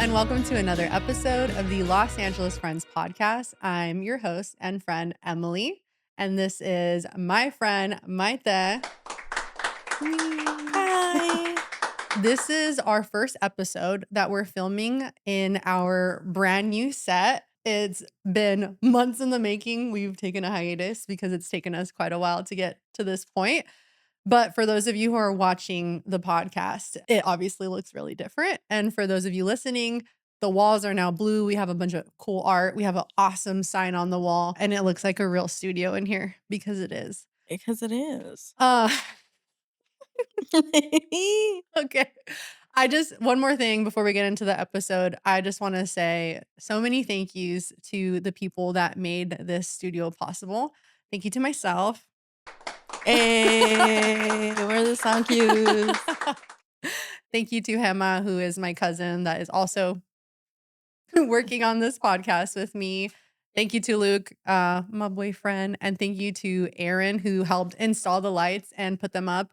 and welcome to another episode of the Los Angeles Friends podcast. I'm your host and friend, Emmely, and this is my friend, Mayte. Hi. This is our first episode that we're filming in our brand new set. It's been months in the making. We've taken a hiatus because it's taken us quite a while to get to this point. But for those of you who are watching the podcast, it obviously looks really different. And for those of you listening, the walls are now blue. We have a bunch of cool art. We have an awesome sign on the wall, and it looks like a real studio in here because it is. Because it is. Okay. One more thing before we get into the episode. I just want to say so many thank yous to the people that made this studio possible. Thank you to myself. Hey, where are the sound cues? Thank you to Gema, who is my cousin that is also working on this podcast with me. Thank you to Luke, my boyfriend, and thank you to Aaron, who helped install the lights and put them up.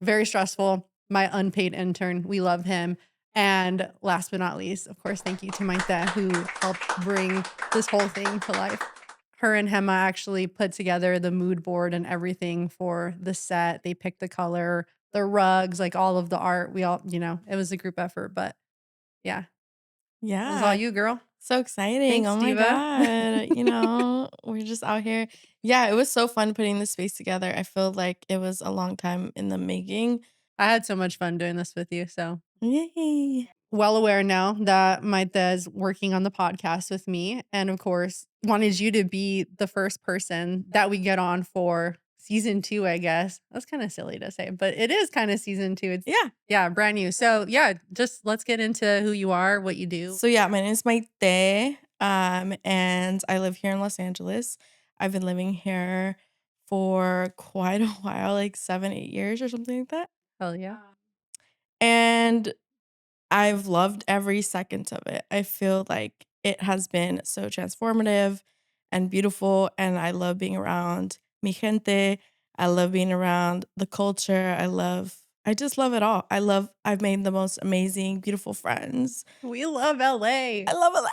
Very stressful. My unpaid intern. We love him. And last but not least, of course, thank you to Mayte, who helped bring this whole thing to life. Her and Gema actually put together the mood board and everything for the set. They picked the color, the rugs, like all of the art. We all, it was a group effort, but yeah. It was all Yeah. you, girl. So exciting. Thanks, Oh my Diva. God. We're just out here. Yeah, it was so fun putting this space together. I feel like it was a long time in the making. I had so much fun doing this with you. So Yay. well aware now that Mayte is working on the podcast with me. And of course, wanted you to be the first person that we get on for season 2, I guess. That's kind of silly to say, but it is kind of season 2. It's Yeah. brand new. So yeah, just let's get into who you are, what you do. So yeah, my name is Mayte, and I live here in Los Angeles. I've been living here for quite a while, like 7, 8 years or something like that. Hell yeah. And I've loved every second of it. I feel like it has been so transformative and beautiful, and I love being around mi gente. I love being around the culture. I just love it all. I've made the most amazing, beautiful friends. We love LA. I love it.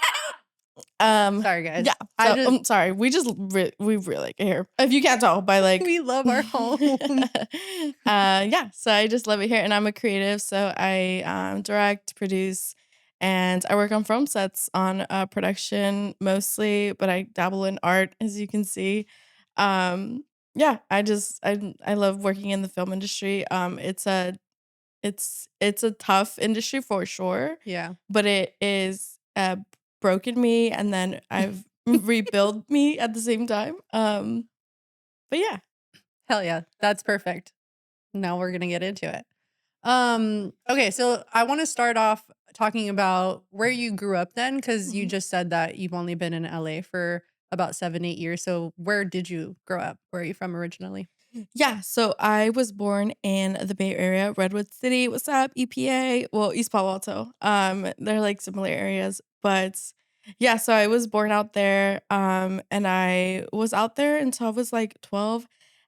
Sorry, guys. Yeah. So I'm sorry. We really like it here. If you can't tell by like We love our home. yeah. So I just love it here, and I'm a creative. So I direct, produce, and I work on film sets on production mostly, but I dabble in art, as you can see. Yeah. I love working in the film industry. It's a tough industry for sure. Yeah. But it is broken me, and then I've rebuilt me at the same time. But yeah. Hell yeah. That's perfect. Now we're going to get into it. Okay, so I want to start off talking about where you grew up then, because you Mhm. just said that you've only been in LA for about 7, 8 years. So where did you grow up? Where are you from originally? Yeah, so I was born in the Bay Area, Redwood City. What's up, EPA? Well, East Palo Alto. They're like similar areas, but yeah, so I was born out there. And I was out there until I was like 12.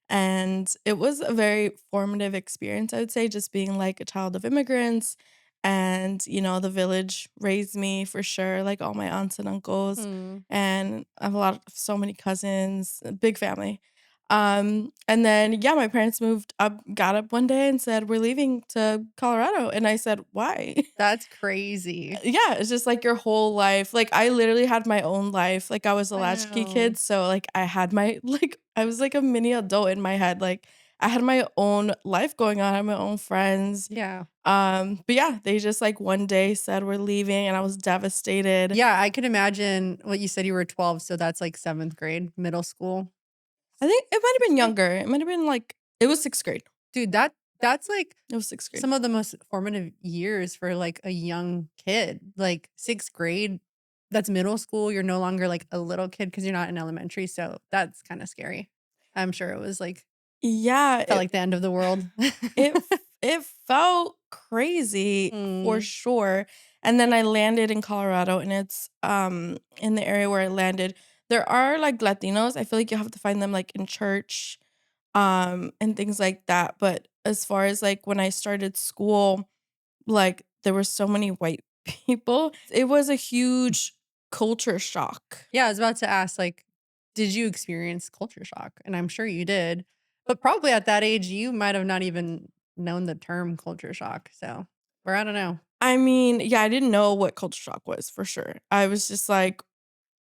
And it was a very formative experience, I would say, just being like a child of immigrants. And, the village raised me for sure, like all my aunts and uncles. Mm. And I have so many cousins, a big family. And then, yeah, my parents got up one day and said, "We're leaving to Colorado." And I said, "Why?" That's crazy. Yeah, it's just like your whole life. Like I literally had my own life. Like I was a latchkey Wow. kid. So like I had I was like a mini adult in my head. Like I had my own life going on, I had my own friends. Yeah. But yeah, they just like one day said we're leaving, and I was devastated. Yeah, I could imagine what you said. You were 12, so that's like 7th grade, middle school. I think it might have been younger. It might have been like it was 6th grade. Dude, that's like It was 6th grade. some of the most formative years for like a young kid. Like 6th grade, that's middle school. You're no longer like a little kid because you're not in elementary. So that's kind of scary. I'm sure it was like Yeah, felt like the end of the world. it it felt crazy for Mm. sure. And then I landed in Colorado, and it's in the area where I landed. There are like Latinos. I feel like you have to find them like in church and things like that. But as far as like when I started school, like there were so many white people. It was a huge culture shock. Yeah, I was about to ask, like, did you experience culture shock? And I'm sure you did, but probably at that age, you might have not even known the term culture shock. So, or I don't know. I mean, yeah, I didn't know what culture shock was for sure. I was just like,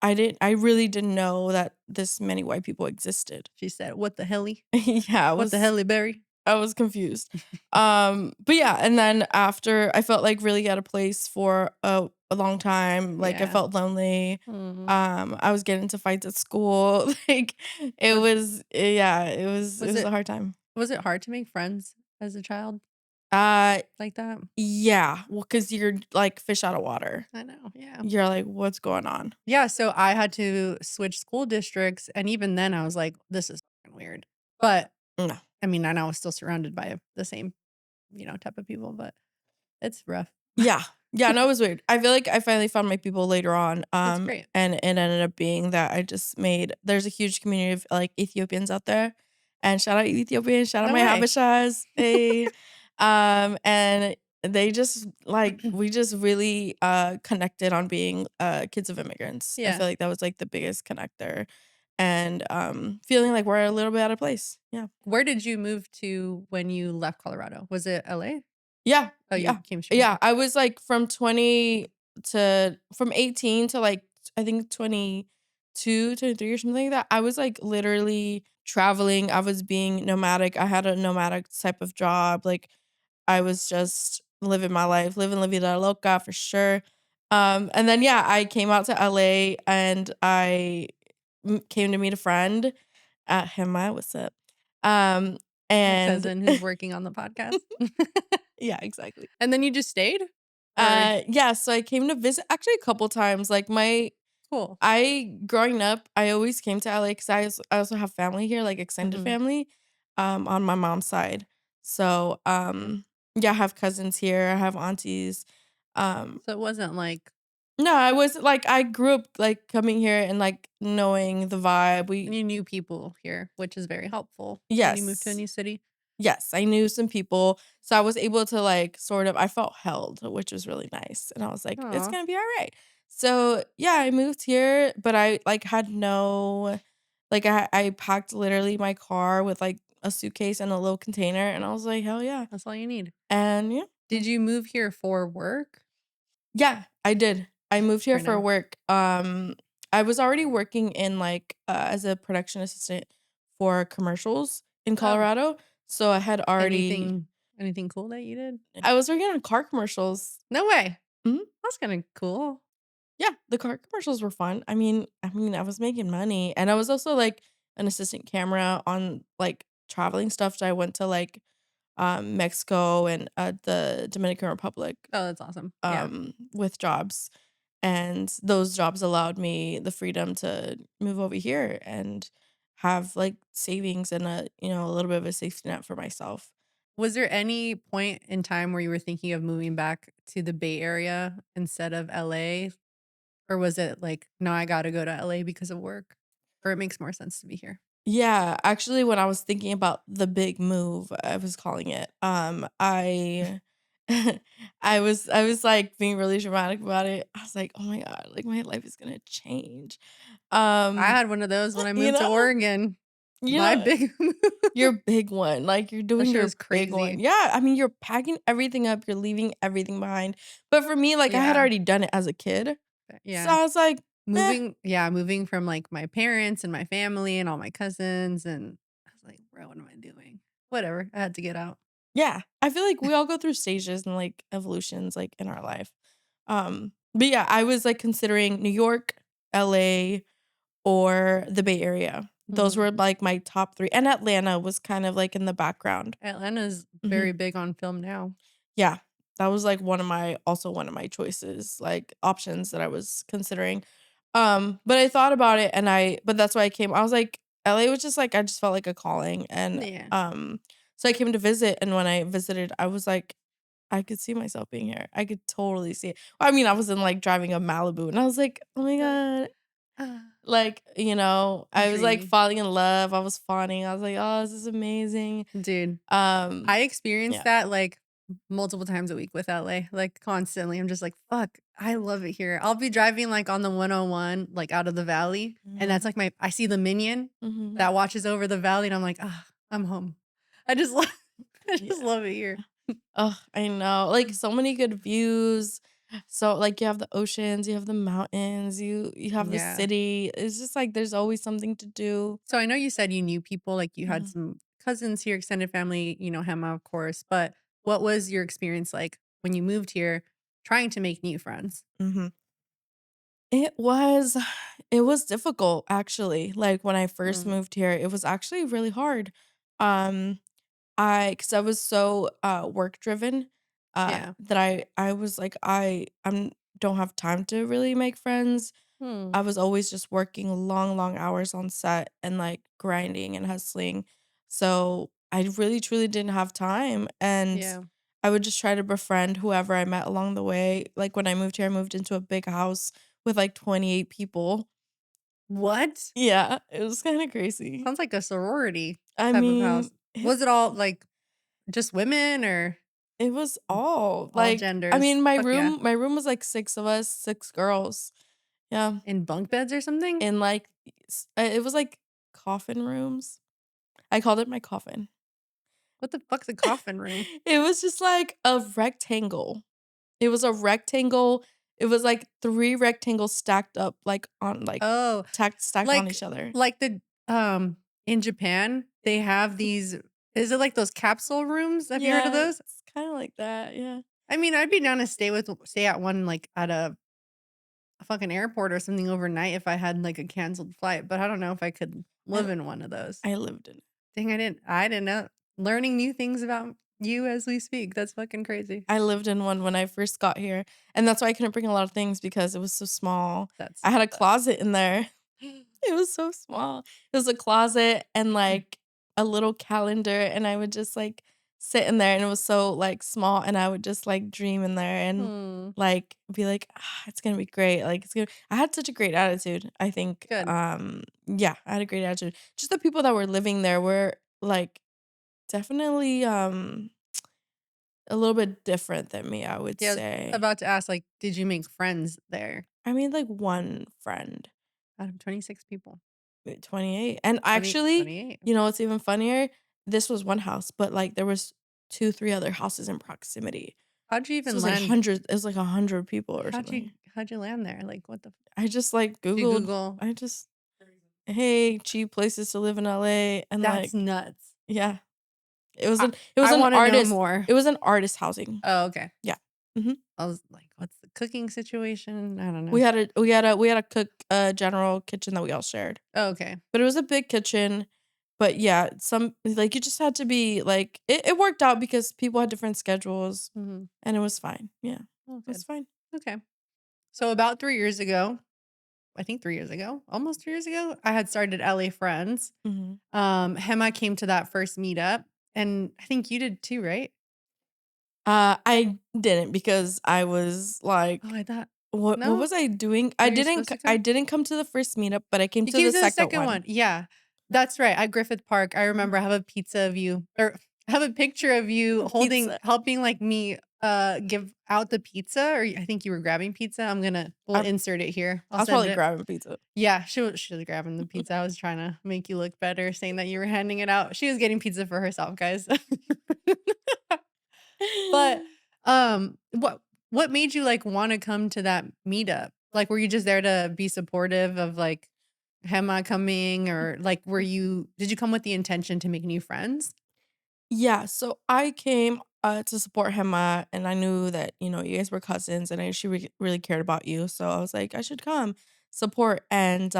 I really didn't know that this many white people existed. She said, "What the helly? Yeah, What the helly berry?" I was confused. But yeah, and then after I felt like really out of place for a long time. Like I Yeah. felt lonely. Mm. I was getting into fights at school. Like it Was was yeah, it was was it a hard time. was it hard to make friends as a child Uh like that? yeah, well, cuz you're like fish out of water. I know. Yeah. You're like, what's going on? Yeah. So I had to switch school districts, and even then, I was like, "This is fucking weird." But No. I mean, I know I was still surrounded by the same, type of people, but it's rough. Yeah. Yeah, no, it was weird. I feel like I finally found my people later on. That's great. And it ended up being that I just made there's a huge community of like Ethiopians out there. And shout out Ethiopians, shout out No my way. Habeshas. Hey. And they just like we just really connected on being kids of immigrants. I Yeah. feel like that was like the biggest connector. And feeling like we're a little bit out of place. Yeah. Where did you move to when you left Colorado? Was it LA? Yeah, Oh, you yeah, came straight yeah. here. I was like from 18 to like I think 22, 23 or something like that. I was like literally traveling. I was being nomadic. I had a nomadic type of job. Like I was just living my life, living la vida loca for sure. And then yeah, I came out to LA and I came to meet a friend at Gema. What's up? Um, My and cousin who's working on the podcast. yeah, exactly. And then you just stayed? Or Yeah, so I came to visit actually a couple times. Like cool. I growing up, I always came to LA because I also have family here, like extended Mhm. family, on my mom's side. So yeah, I have cousins here, I have aunties. Um, So it wasn't like no, I was like I grew up like coming here and like knowing the vibe. We you knew people here, which is very helpful when you move to a yes. new city. Yes, I knew some people, so I was able to, like, sort of I felt held, which was really nice, and I was like, "It's Aw, gonna be alright." So, yeah, I moved here, but I, like, had no like, I packed literally my car with, like, a suitcase and a little container, and I was like, "Hell yeah." that's all you need. And yeah. Did you move here for work Yeah, I did. I moved here or for no? work. I was already working in, like, as a production assistant for commercials in Oh, Colorado, so I had already anything cool that you did? I was working on car commercials. No way. Mhm. That's kinda cool. Yeah, the car commercials were fun. I mean, I was making money, and I was also, like, an assistant camera on, like, traveling stuff, so I went to, like, Mexico and, the Dominican Republic, Oh, that's awesome. Yeah. with jobs, and those jobs allowed me the freedom to move over here and have, like, savings and a little bit of a safety net for myself. Was there any point in time where you were thinking of moving back to the Bay Area instead of LA? Or was it like, "No, I gotta go to LA because of work," or it makes more sense to be here? Yeah, actually, when I was thinking about the big move, I was calling it, I I was, like, being really dramatic about it. I was like, "Oh my god, like, my life is gonna change." I Um, had one of those when I you moved to know Oregon. you My know, big move. your big one, like, you're That doing shit your was big one. crazy. Yeah, I mean, you're packing everything up, you're leaving everything behind. But for me, like, I had Yeah, already done it as a kid, so yeah. I was like, "Eh." Moving from, like, my parents and my family and all my cousins, and I was like, "Bro, what am I doing?" Whatever, I had to get out. Yeah, I feel like we all go through stages and, like, evolutions, like, in our life. But yeah, I was, like, considering New York, LA, or the Bay Area. Those Mhm. were, like, my top 3, and Atlanta was kind of, like, in the background. Atlanta's Mhm. very big on film now. Yeah, that was, like, one of my choices, like, options that I was considering. But I thought about it and but that's why I was like LA was just, like I just felt like a calling, and, Yeah. so I came to visit, and when I visited, I was like, I could see myself being here. I could totally see it. I mean, I was in, like, driving a Malibu, and I was like, "Oh my Like, god." ah, Like, I was, like, dreamy. falling in love, I was fawning, I was like, "Oh, this is amazing." Dude, Um, I experienced yeah. that, like multiple times a week with LA, like, constantly. I'm just like, "Fuck, I love it here." I'll be driving, like, on the 101, like, out of the valley, and that's, Mhm, like, my I see the Minion mhm. that watches over the valley, and I'm like, "Ah, I'm home." I just love I Yeah. just love it here. Oh, I know, like, so many good views. So, like, you have the oceans, you have the mountains, you have the Yeah. city. It's just, like, there's always something to do. So I know you said you knew people, like, you had Mhm, some cousins here, extended family, Hema, of course, but what was your experience like when you moved here trying to make new friends? mhm. It was it was difficult, actually, like, when I first Mm, moved here, it was actually really hard. Um, because I was so, work driven, yeah. that I was like, I'm don't have time to really make friends. Hmm, I was always just working long, long hours on set and, like, grinding and hustling. So, I really truly didn't have time, and yeah. I would just try to befriend whoever I met along the way. Like, when I moved here, I moved into a big house with, like, 28 people. What? Yeah, it was kinda crazy. Sounds like a sorority I type of house. mean, it Was it all, like, just women or it was all, all like I genders? mean, Fuck yeah. my room was, like, 6 of us, 6 girls. Yeah, In bunk beds or something? and, like, it was, like, coffin rooms. I called it my coffin. What the fuck's a coffin room? It was just like a rectangle. It was a rectangle. It was like 3 rectangles stacked up, like, on, like, Oh, stacked on like each other. like the in Japan, they have these is it like those capsule rooms? Have you heard of Yeah, those? it's kinda like that, yeah. I mean, I'd be down to stay at one, like, at a fucking airport or something overnight if I had, like, a canceled flight, but I don't know if I could I live in one of those. I lived in it. Dang, I didn't know. Learning new things about you as we speak. That's fucking crazy. I lived in one when I first got here, and that's why I couldn't bring a lot of things because it was so small. That's I had a fucked up. closet in there. It was so small. It was a closet and, like, a little calendar, and I would just, like, sit in there, and it was so, like, small, and I would just, like, dream in there and, Hmm, like, be like, it's gonna be great." Like, it's gonna I had such a great attitude, I think, good. yeah, I had a great attitude. Just the people that were living there were, like, definitely, a little bit different than me, I would Yeah, I was say. about to ask, like, did you make friends there I made, like, 1 friend. out of 26 people? 28. And 20 actually, 28. you know what's even funnier? This was one house, but, like, there was 2, 3 other houses in proximity. How'd you So even land it was like 100 people or something. how'd you land there? Like, what the I just, like, did you Googled Google? I just, "Hey, cheap places to live in LA," and, That's like, nuts. yeah. I It was I an wanna know artist more. it was an artist housing. Oh, okay. Yeah. Mhm. I was like, what's the cooking situation? I don't know. We had a cook general kitchen that we all shared. Oh, okay. But it was a big kitchen. But yeah, some like, you just had to be like it worked out because people had different schedules, Mhm. and it was fine. Yeah, Oh, it was good. fine. Okay. So about 3 years ago, I think 3 years ago, almost 3 years ago, I had started LA Friends. Mhm. Hema came to that first meetup, and I think you did too, right? I didn't because I was Oh, like, I thought what no? was I doing? Were you supposed to I come? didn't come to the first meetup, but I came You to came the to the second second one. one. Yeah. That's right, at Griffith Park. I remember I have a pizza of you or I have a picture of you Pizza. helping, like, me, give out the pizza, or I think you were grabbing pizza. We'll I, insert it here. I I'll was send probably it. grabbing pizza. Yeah, she was grabbing the pizza. I was trying to make you look better, saying that you were handing it out. She was getting pizza for herself, guys. But, what made you, like, wanna come to that meetup? Like, were you just there to be supportive of, like, Hema coming, or, like, did you come with the intention to make new friends? Yeah, so I came, to support Hema, and I knew that, you guys were cousins, and she really cared about you, so I was like, "I should come support," and,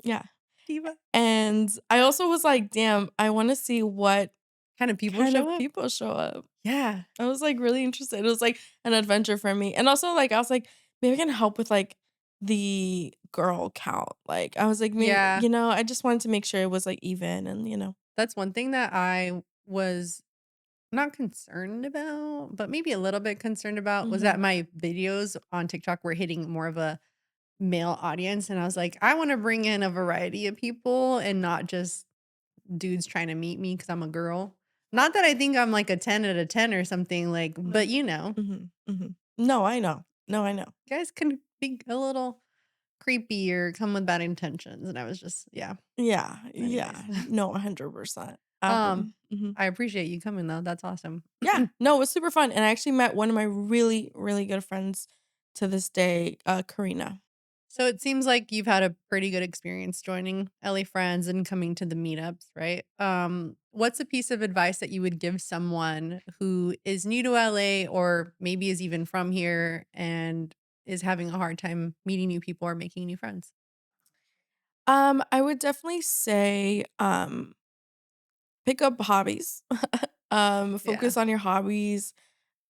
yeah. Diva. And I also was like, "Damn, I wanna see what Kind of people kind show of up? people show up." Yeah. I was, like, really interested. It was, like, an adventure for me, and also, like, I was like, "Maybe I can help with, like, the girl count." Like, I was like, "Maybe" Yeah. I just wanted to make sure it was, like, even and. That's one thing that I was not concerned about, but maybe a little bit concerned about, was that Mhm. my videos on TikTok were hitting more of a male audience, and I was like, "I wanna bring in a variety of people and not just dudes trying to meet me because 'cause I'm a girl." Not that I think I'm like a 10 out of 10 or something like, but Mhm, mhm. No, I know. No, I know. guys can be a little creepy or come with bad intentions. And I was just, yeah. Yeah, Anyways. yeah. No, 100%. Um, Mhm. I appreciate you coming though. That's awesome. Yeah, no, it was super fun, and I actually met one of my really, really good friends to this day, Karina. So it seems like you've had a pretty good experience joining LA Friends and coming to the meetups, right? What's a piece of advice that you would give someone who is new to LA or maybe is even from here and is having a hard time meeting new people or making new friends? I would definitely say, pick up hobbies. Yeah. Focus on your hobbies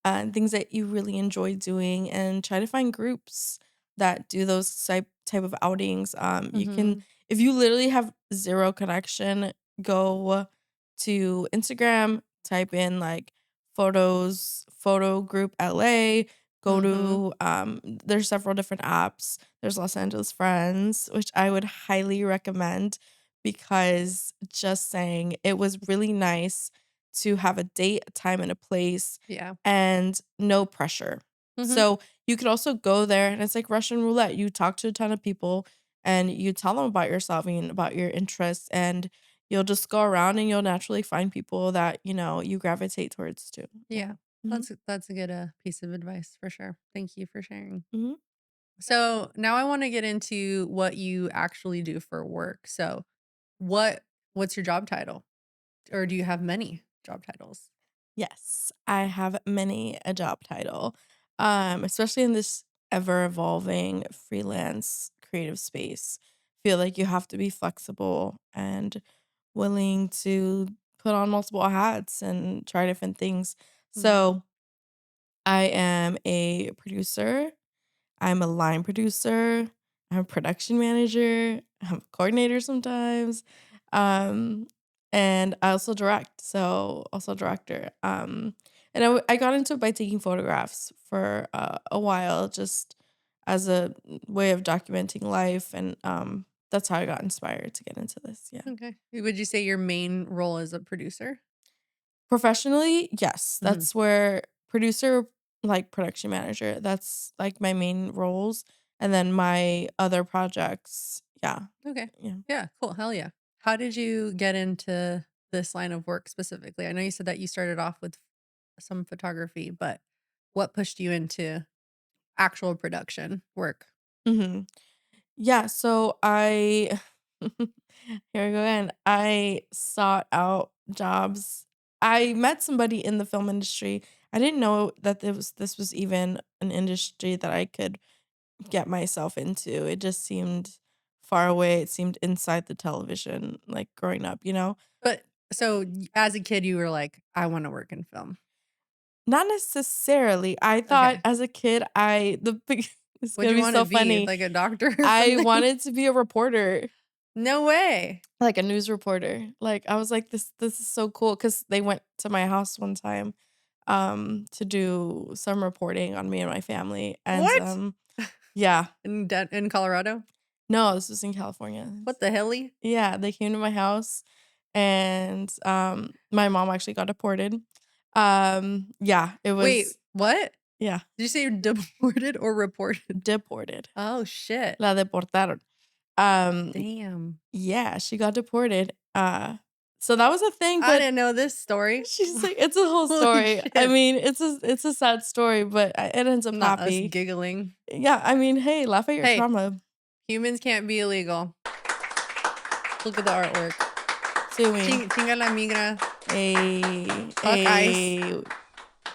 and things that you really enjoy doing and try to find groups that do those type of outings. You can Mhm. if you literally have zero connection, go to Instagram, type in like photo group LA, go Mhm. to there's several different apps. There's Los Angeles Friends, which I would highly recommend because just saying it was really nice to have a date, a time, and a place Yeah. and no pressure. Mhm. So you could also go there and it's like Russian roulette. You talk to a ton of people and you tell them about yourself and about your interests and you'll just go around and you'll naturally find people that, you gravitate towards too. Yeah. Yeah. Mhm. That's a good piece of advice for sure. Thank you for sharing. Mhm. So now I want to get into what you actually do for work. So what what's your job title? Or do you have many job titles? Yes, I have many a job title, especially in this ever evolving freelance creative space. Feel like you have to be flexible and willing to put on multiple hats and try different things. Mhm. So I am a producer. I'm a line producer, I'm a production manager, I'm a coordinator sometimes, um, and I also direct, so also director. And I got into it by taking photographs for a while, just as a way of documenting life, and that's how I got inspired to get into this. Yeah. Okay. Would you say your main role is a producer? Professionally, yes. Mhm. That's where producer, like production manager, that's like my main roles. And then my other projects, yeah. Okay. Yeah. Yeah, cool. Hell yeah. How did you get into this line of work specifically? I know you said that you started off with some photography, but what pushed you into actual production work? hmm Yeah. So I, here we go again. I sought out jobs. I met somebody in the film industry. I didn't know that this was even an industry that I could get myself into. It just seemed far away. It seemed inside the television, like growing up, you know? But so as a kid you were like, I want to work in film. Not necessarily. I thought Okay. as a kid, it's What'd gonna you be want to so be? funny. Like a doctor or I something? wanted to be a reporter, No way. like a news reporter. Like I was like, this is so cool because they went to my house one time to do some reporting on me and my family. And What? yeah. In Colorado? No, this was in California. What the helly? Yeah, they came to my house and, my mom actually got deported. Yeah, it Wait, was what? yeah, Did you say you're deported or reported? deported. Oh shit. La deportaron. Um, Damn. yeah, she got deported. So that was a thing, I but didn't know this story. she's like it's a whole Holy story. I shit. mean, it's a sad story, but it ends up Not us happy. giggling. Yeah, I mean, hey, laugh at your Hey, trauma. humans can't be illegal. Look at the artwork. Sue me. Chinga la migra. Hey, Fuck ICE. hey.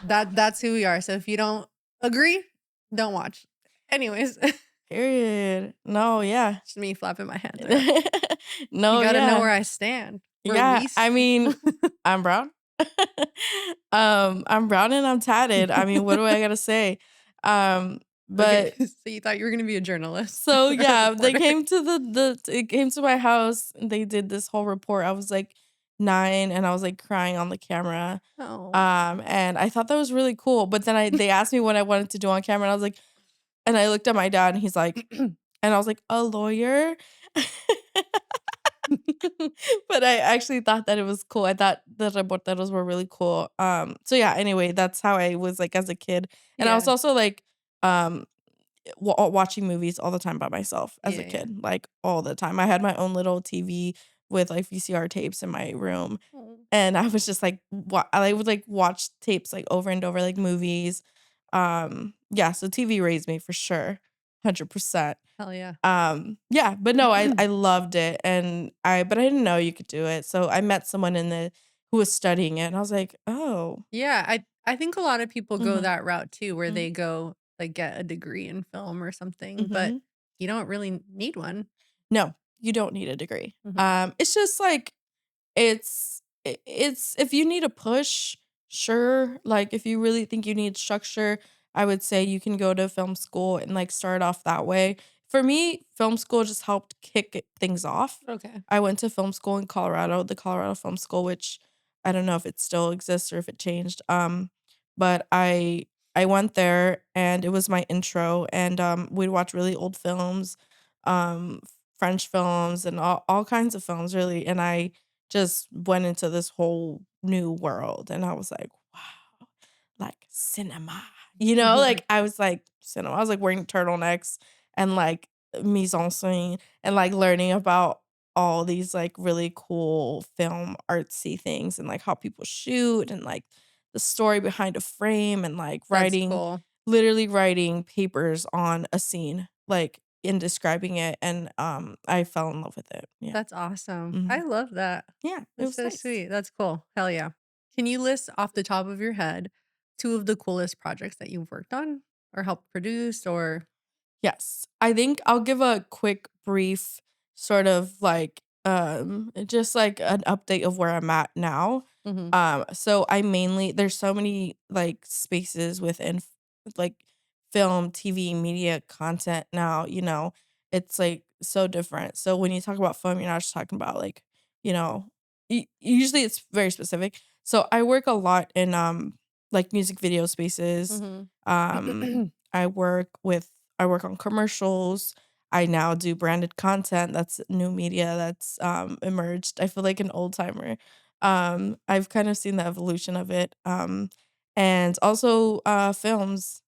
That's who we are. So if you don't agree, don't watch. Anyways, Period. No, yeah. just me flapping my hands around. You No, gotta know where yeah. I stand. Yeah, I Released. mean, I'm brown. I'm brown and I'm tatted. I mean, what do I gotta say? Um, Okay, but so you thought you were gonna be a journalist so or a yeah, they reporter. came to it came to my house and they did this whole report. I was like 9 and I was like crying on the camera. Oh. And I thought that was really cool. But then they asked me what I wanted to do on camera, and I was like, and I looked at my dad and he's like, and I was like, a lawyer. But I actually thought that it was cool. I thought the reporteros were really cool. So yeah, anyway, that's how I was, like, as a kid. And I was Yeah. also, like, um, watching movies all the time by myself as a Yeah, yeah. kid, like, all the time. I had my own little TV with, like, VCR tapes in my room, Oh. and I was just, like, I would, like, watch tapes, like, over and over, like, movies. Yeah, so TV raised me for sure, 100%. Hell yeah. Yeah, but no, I loved it, and I didn't know you could do it, so I met someone in the who was studying it, and I was like, "Oh." Yeah, I think a lot of people go Mhm, that route too, where mhm, they go, like, get a degree in film or something, but mhm. you don't really need one. No, you don't need a degree. Mhm. It's just like it's if you need a push, sure, like, if you really think you need structure, I would say you can go to film school and, like, start off that way. For me, film school just helped things off. Okay. I went to film school in Colorado, the Colorado Film School, which I don't know if it still exists or if it changed, but I went there, and it was my intro, and, we'd watch really old films, um, French films, and all kinds of films, really, and I just went into this whole new world, and I was like, "Wow, like, cinema." You know, like, I was like, "Cinema." I was, like, wearing turtlenecks and, like, mise en scene and, like, learning about all these, like, really cool film artsy things and, like, how people shoot and, like, the story behind a frame and, like, That's cool. literally writing papers on a scene, like, in describing it, and, I fell in love with it. Yeah. That's awesome. I Mhm. love that. Yeah, it That's was so nice. sweet. That's cool. Hell yeah. Can you list off the top of your head 2 of the coolest projects that you've worked on or helped produce or Yes. I think I'll give a quick brief sort of like just like an update of where I'm at now. Mhm. So I mainly there's so many like spaces within like film, TV, media content now, it's like so different. So when you talk about film, you're not just talking about like, you know, usually it's very specific. So I work a lot in like music video spaces. Mhm. I work with I work on commercials. I now do branded content. That's new media that's emerged. I feel like an old timer. I've kind of seen the evolution of it. And also films.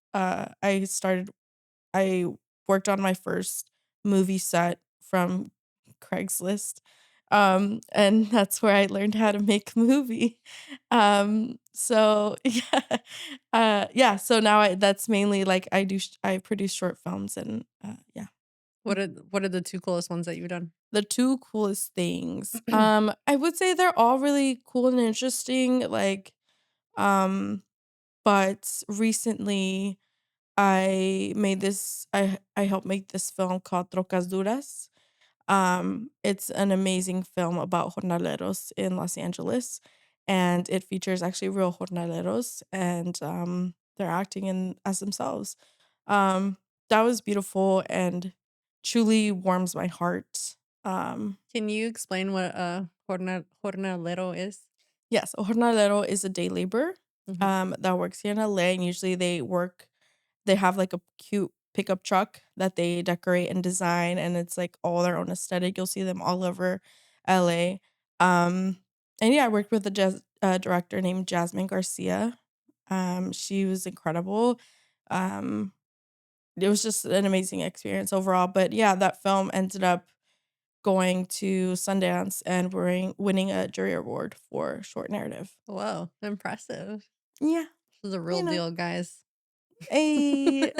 I worked on my first movie set from Craigslist. And that's where I learned how to make a movie. So yeah. Yeah, so now that's mainly like I produce short films and yeah. What are the 2 coolest ones that you've done? The 2 coolest things. I would say they're all really cool and interesting, like, um, but recently I helped make this film called Trocas Duras. It's an amazing film about jornaleros in Los Angeles, and it features actually real jornaleros, and they're acting in as themselves. Um, that was beautiful and truly warms my heart. Um, Can you explain what a jornalero is? yes, a jornalero is a day laborer Mhm. that works here in LA, and usually they have, like, a cute pickup truck that they decorate and design, and it's, like, all their own aesthetic. You'll see them all over LA. Um, and yeah, I worked with a director named Jasmine Garcia. She was incredible. Um, it was just an amazing experience overall, but yeah, that film ended up going to Sundance and winning a jury award for short narrative. Whoa, impressive. Yeah, This is a real you know. deal, guys. A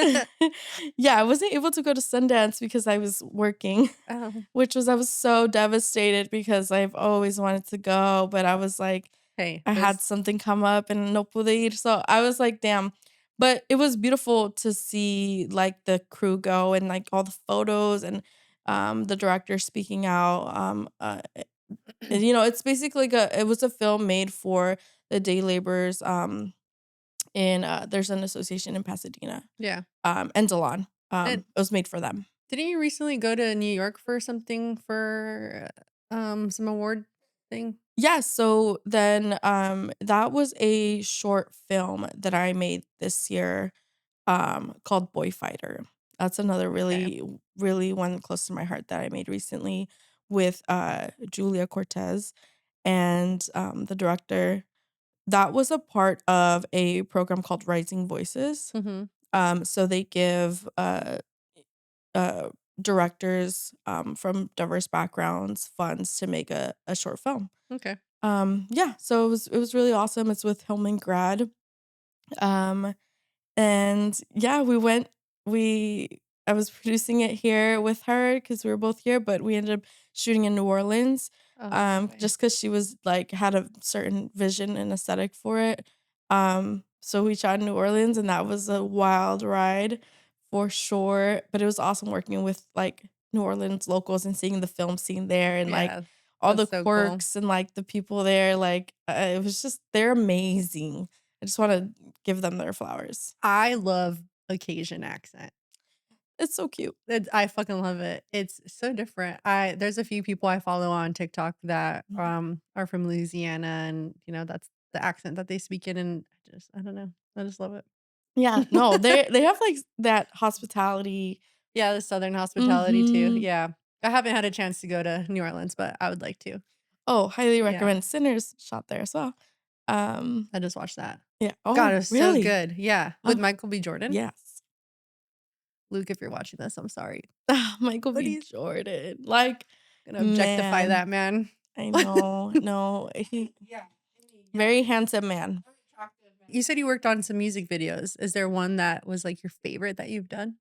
Yeah, I wasn't able to go to Sundance because I was working, Oh, I was so devastated because I've always wanted to go, but I was like, hey, I had this something come up and no pude ir, so I was like, "Damn." But it was beautiful to see, like, the crew go and, like, all the photos and, the director speaking out, and, it's basically like it was a film made for the day laborers, there's an association in Pasadena, yeah. and Delon. And It was made for them. didn't you recently go to New York for something for, some award thing? Yeah, so then, that was a short film that I made this year, called Boy Fighter. That's another Okay. really, really one close to my heart that I made recently, with Julia Cortez and the director. That was a part of a program called Rising Voices. Mhm. So they give uh, directors from diverse backgrounds funds to make a short film. Okay. Yeah, so it was really awesome. It's with Hillman Grad. Um, and yeah, we I was producing it here with her because we were both here, but we ended up shooting in New Orleans, Oh, no way. just because she was like had a certain vision and aesthetic for it. So we shot in New Orleans, and that was a wild ride for sure. But it was awesome working with like New Orleans locals and seeing the film scene there and like Yeah. all the That's so cool. quirks and like the people there. Like it was just they're amazing. I just want to give them their flowers. I love Occasion accent. It's so cute. I fucking love it. It's so different. There's a few people I follow on TikTok that, Mhm. are from Louisiana and, that's the accent that they speak in, and I don't know. I just love it. Yeah, no, they have, like, that hospitality. Yeah, the Southern hospitality too. Mhm. Yeah. I haven't had a chance to go to New Orleans, but I would like to. Oh, highly Yeah. recommend. Sinners shot there as well. Um, I just watched that. yeah. God, it Oh, was so really? good. Yeah. With Oh, Michael B. Jordan. yes. Luke, if you're watching this, I'm sorry. Michael But B. he's Jordan. Like, gonna objectify man, that man. I know. No, he very handsome man. You said you worked on some music videos. Is there one that was, like, your favorite that you've done?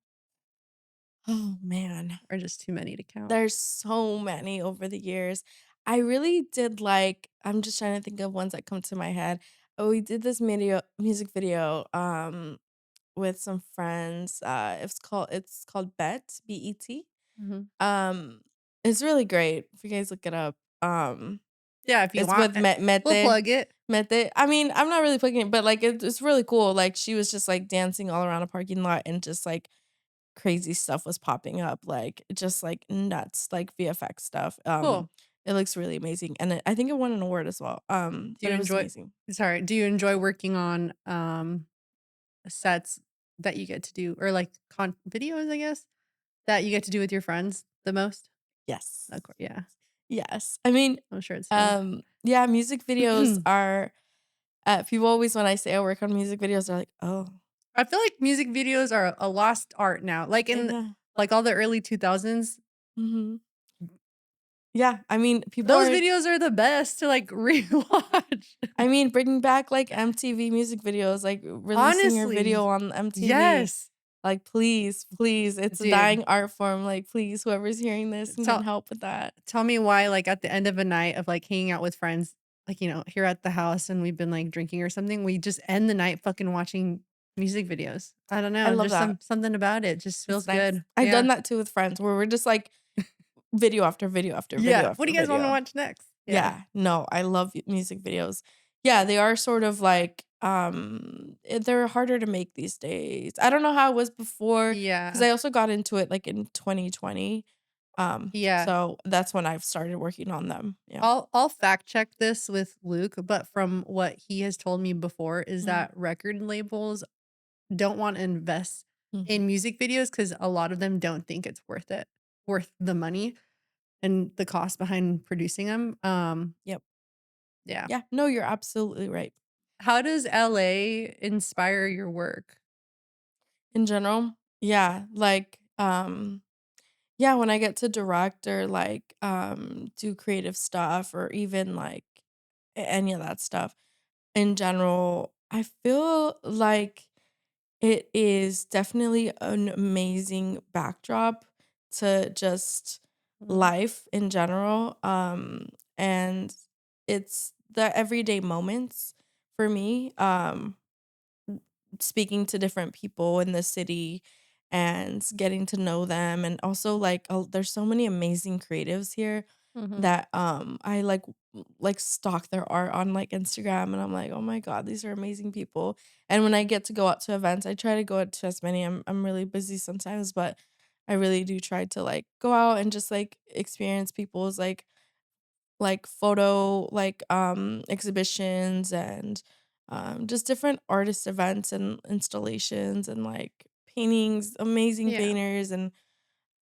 Oh, man. Or just too many to count? There's so many over the years. I really did like I'm just trying to think of ones that come to my head. Oh, we did this music video, with some friends. It's called Bet, BET. Mhm. Um, it's really great. If you guys look it up. Yeah, if you It's want, with we'll Mete. plug it. Mete. I mean, I'm not really plugging it, but like it's really cool. Like she was just like dancing all around a parking lot and just like crazy stuff was popping up, like just like nuts, like VFX stuff. Cool. It looks really amazing, and I think it won an award as well. Do But you it was enjoy amazing. do you enjoy working on, sets that you get to do, or, like, videos, I guess, that you get to do with your friends the most? Yes. Of course, yeah. Yes. I mean, I'm sure it's fun. yeah, music videos are people always when I say I work on music videos, they're like, "Oh, I feel like music videos are a lost art now. Like, in, yeah." like, all the early 2000s, Mhm. Yeah, I mean, people those are videos are the best to, like, rewatch. I mean, bringing back, like, MTV music videos, like, releasing your video Honestly, on MTV. yes. Like, please, please, it's a Dude, dying art form, like, please, whoever's hearing this and can tell help with that. tell me why, like, at the end of a night of, like, hanging out with friends, like, here at the house and we've been, like, drinking or something, we just end the night fucking watching music videos. I don't I know, love just that. something about it just It's feels nice. good. I've done Yeah. that too with friends where we're just, like, video after video after video Yeah. What do after you guys wanna video. watch next? Yeah. Yeah, no, I love music videos. Yeah, they are sort of like, they're harder to make these days. I don't know how it was before, because Yeah. I also got into it, like, in 2020, Yeah. so that's when I've started working on them, yeah. I'll fact check this with Luke, but from what he has told me before is Mhm, that record labels don't wanna invest mhm, in music videos because a lot of them don't think it's worth the money and the cost behind producing them. yep. Yeah. Yeah, no, you're absolutely right. How does LA inspire your work? In general, yeah, like, yeah, when I get to direct or, like, do creative stuff or even, like, any of that stuff, in general, I feel like it is definitely an amazing backdrop to just Mhm, life in general, and it's the everyday moments for me, speaking to different people in the city and getting to know them, and also, like, there's so many amazing creatives here mhm. that, I, like, stalk their art on, like, Instagram, and I'm like, "Oh my god, these are amazing people," and when I get to go out to events, I try to go out to as many. I'm really busy sometimes, but I really do try to, like, go out and just, like, experience people's, like, photo, like, exhibitions and, just different artist events and installations and, like, paintings, amazing Yeah. painters, and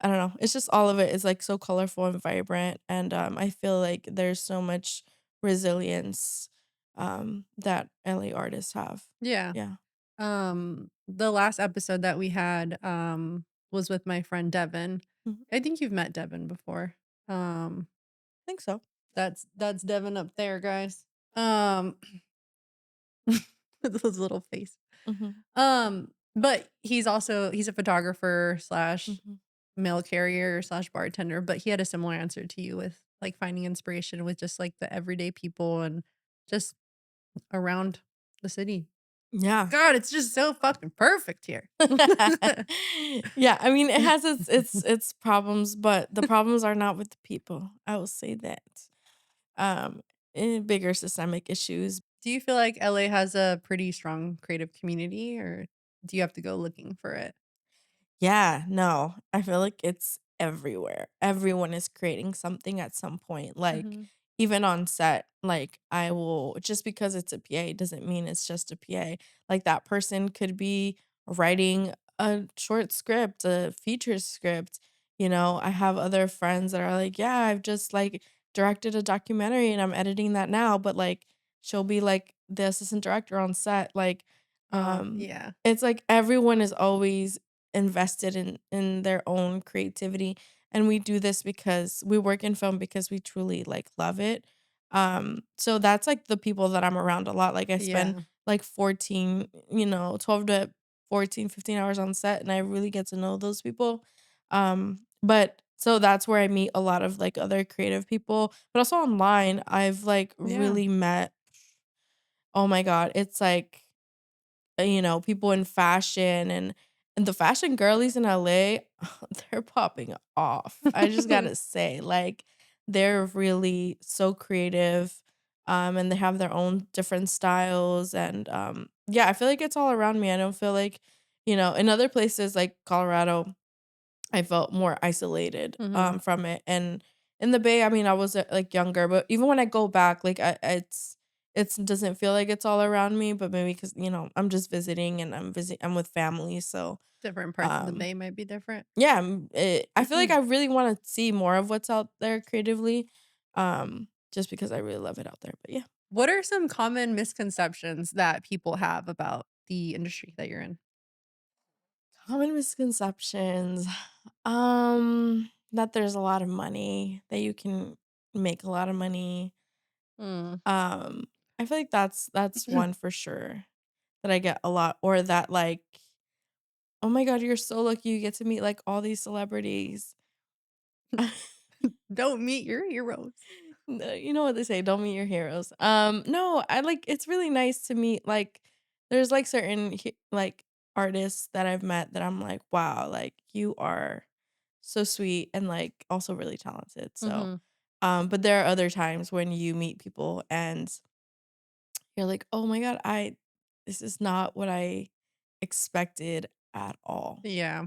I don't know. It's just all of it is, like, so colorful and vibrant, and, I feel like there's so much resilience, that LA artists have. Yeah. Yeah. The last episode that we had, was with my friend Devin. Mhm. I think you've met Devin before. Um, Think so. that's Devin up there, guys. Um, with his little face. Mhm. But he's a photographer slash Mhm. mail carrier slash bartender, but he had a similar answer to you with like finding inspiration with just like the everyday people and just around the city. Yeah. God, it's just so fucking perfect here. Yeah, I mean, it has its problems, but the problems are not with the people. I will say that. Um, Bigger systemic issues. Do you feel like LA has a pretty strong creative community or do you have to go looking for it? Yeah, no, I feel like it's everywhere. Everyone is creating something at some point. Like, Mhm. even on set, like, I will just because it's a PA doesn't mean it's just a PA. Like, that person could be writing a short script, a feature script. I have other friends that are like, yeah, I've just like directed a documentary and I'm editing that now, but like, she'll be like the assistant director on set. Like, Yeah. it's like everyone is always invested in their own creativity, and we do this because we work in film because we truly, like, love it. So that's, like, the people that I'm around a lot, like, I spend, Yeah. like, 12 to 14, 15 hours on set, and I really get to know those people. But so that's where I meet a lot of, like, other creative people, but also online, I've, like, Yeah. really met oh my god, it's like people in fashion and the fashion girlies in LA, they're popping off. I just gotta say, like, they're really so creative, and they have their own different styles, and, yeah, I feel like it's all around me. I don't feel like, in other places like Colorado I felt more isolated, Mhm. from it, and in the Bay, I mean, I was, like, younger, but even when I go back, like, it's doesn't feel like it's all around me, but maybe because I'm just visiting and I'm with family, so, Different parts of the um, bay might be different. yeah, I feel like I really wanna see more of what's out there creatively, just because I really love it out there, but yeah. What are some common misconceptions that people have about the industry that you're in? Common misconceptions, that there's a lot of money, that you can make a lot of money. Mm. Um, I feel like that's one for sure that I get a lot or that like, "Oh my god, you're so lucky you get to meet, like, all these celebrities." Don't meet your heroes. No, you know what they say, "Don't meet your heroes." No, I like it's really nice to meet, like there's, like, certain like, artists that I've met that I'm like, "Wow, like, you are so sweet and, like, also really talented." So, Mhm. but there are other times when you meet people and you're like, "Oh my god, I this is not what I expected at all." Yeah.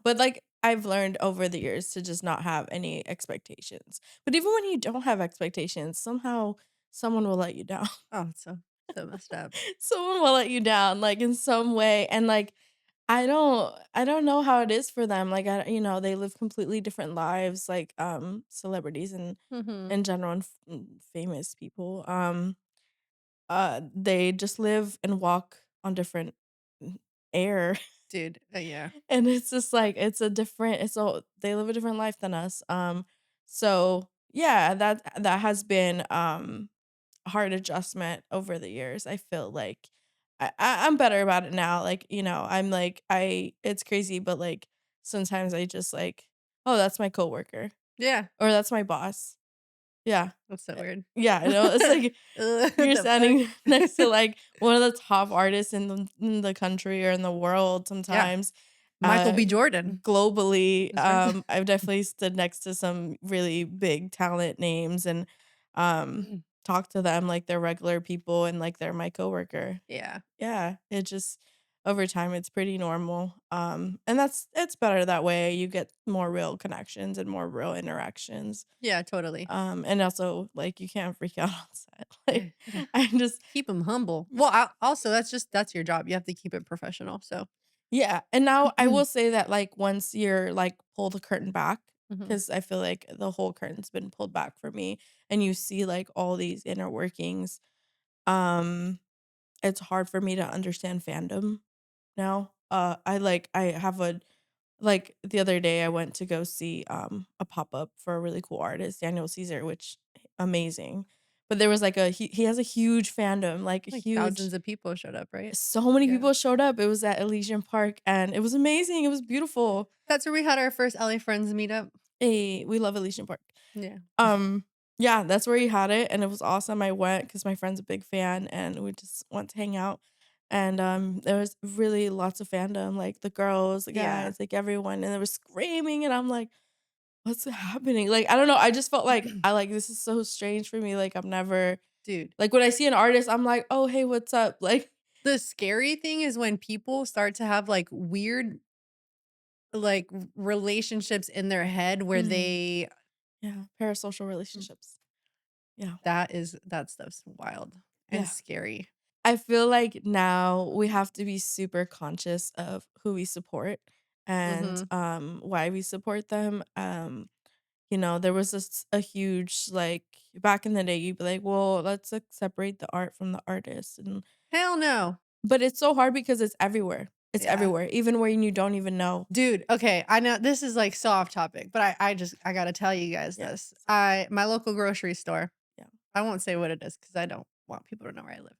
But, like, I've learned over the years to just not have any expectations. But even when you don't have expectations, somehow someone will let you down. Oh, it's so messed up. Someone will let you down, like, in some way, and, like, I don't know how it is for them, like, they live completely different lives, like, celebrities and Mhm. in general and famous people, they just live and walk on different air, Dude, yeah. and it's just like they live a different life than us, so, yeah, that has been, hard adjustment over the years, I feel like I'm better about it now, like, I'm like, I it's crazy, but, like, sometimes I just like, "Oh, that's my coworker," Yeah. or, "That's my boss." Yeah. That's so weird. Yeah, it's like What you're the fuck? standing next to, like, one of the top artists in the country or in the world Yeah. sometimes, Michael uh, B. Jordan. globally. That's right. I've definitely stood next to some really big talent names and, talked to them like they're regular people and like they're my coworker. Yeah. Yeah, it just over time, it's pretty normal, and it's better that way, you get more real connections and more real interactions. Yeah, totally. And also, like, you can't freak out on set. Yeah, Like, yeah. I just Keep 'em humble. Well, also, that's your job. You have to keep it professional, so Yeah, and now I will say that, like, once you're, like, pull the curtain back, Mhm. because I feel like the whole curtain's been pulled back for me, and you see, like, all these inner workings, um, it's hard for me to understand fandom now. I have a like, the other day, I went to go see, a pop-up for a really cool artist, Daniel Caesar, which amazing. But there was, like, he has a huge fandom, like, a Like huge thousands of people showed up, right? so many Yeah. people showed up. It was at Elysian Park, and it was amazing, it was beautiful. That's where we had our first LA Friends meetup. We love Elysian Park. Yeah. Um, yeah, that's where he had it, and it was awesome. I went because my friend's a big fan, and we just went to hang out. And there was really lots of fandom, like the girls, the Yeah. guys, like everyone, and they were screaming, and I'm like, "What's happening?" Like, I don't know. I just felt like this is so strange for me. Like, I'm never Dude, like when I see an artist, I'm like, "Oh, hey, what's up?" Like, the scary thing is when people start to have, like, weird, like, relationships in their head where mm, they yeah, parasocial relationships. Yeah, that stuff's wild and yeah. scary. I feel like now we have to be super conscious of who we support and, Mhm. why we support them. There was this a huge, like back in the day, you'd be like, "Well, let's, like, separate the art from the artist," Hell no. but it's so hard because it's everywhere. It's Yeah. everywhere, even where you don't even know. Dude, okay, I know this is, like, so off topic, but I gotta tell you guys Yeah, this. My local grocery store, yeah. I won't say what it is because I don't want people to know where I live.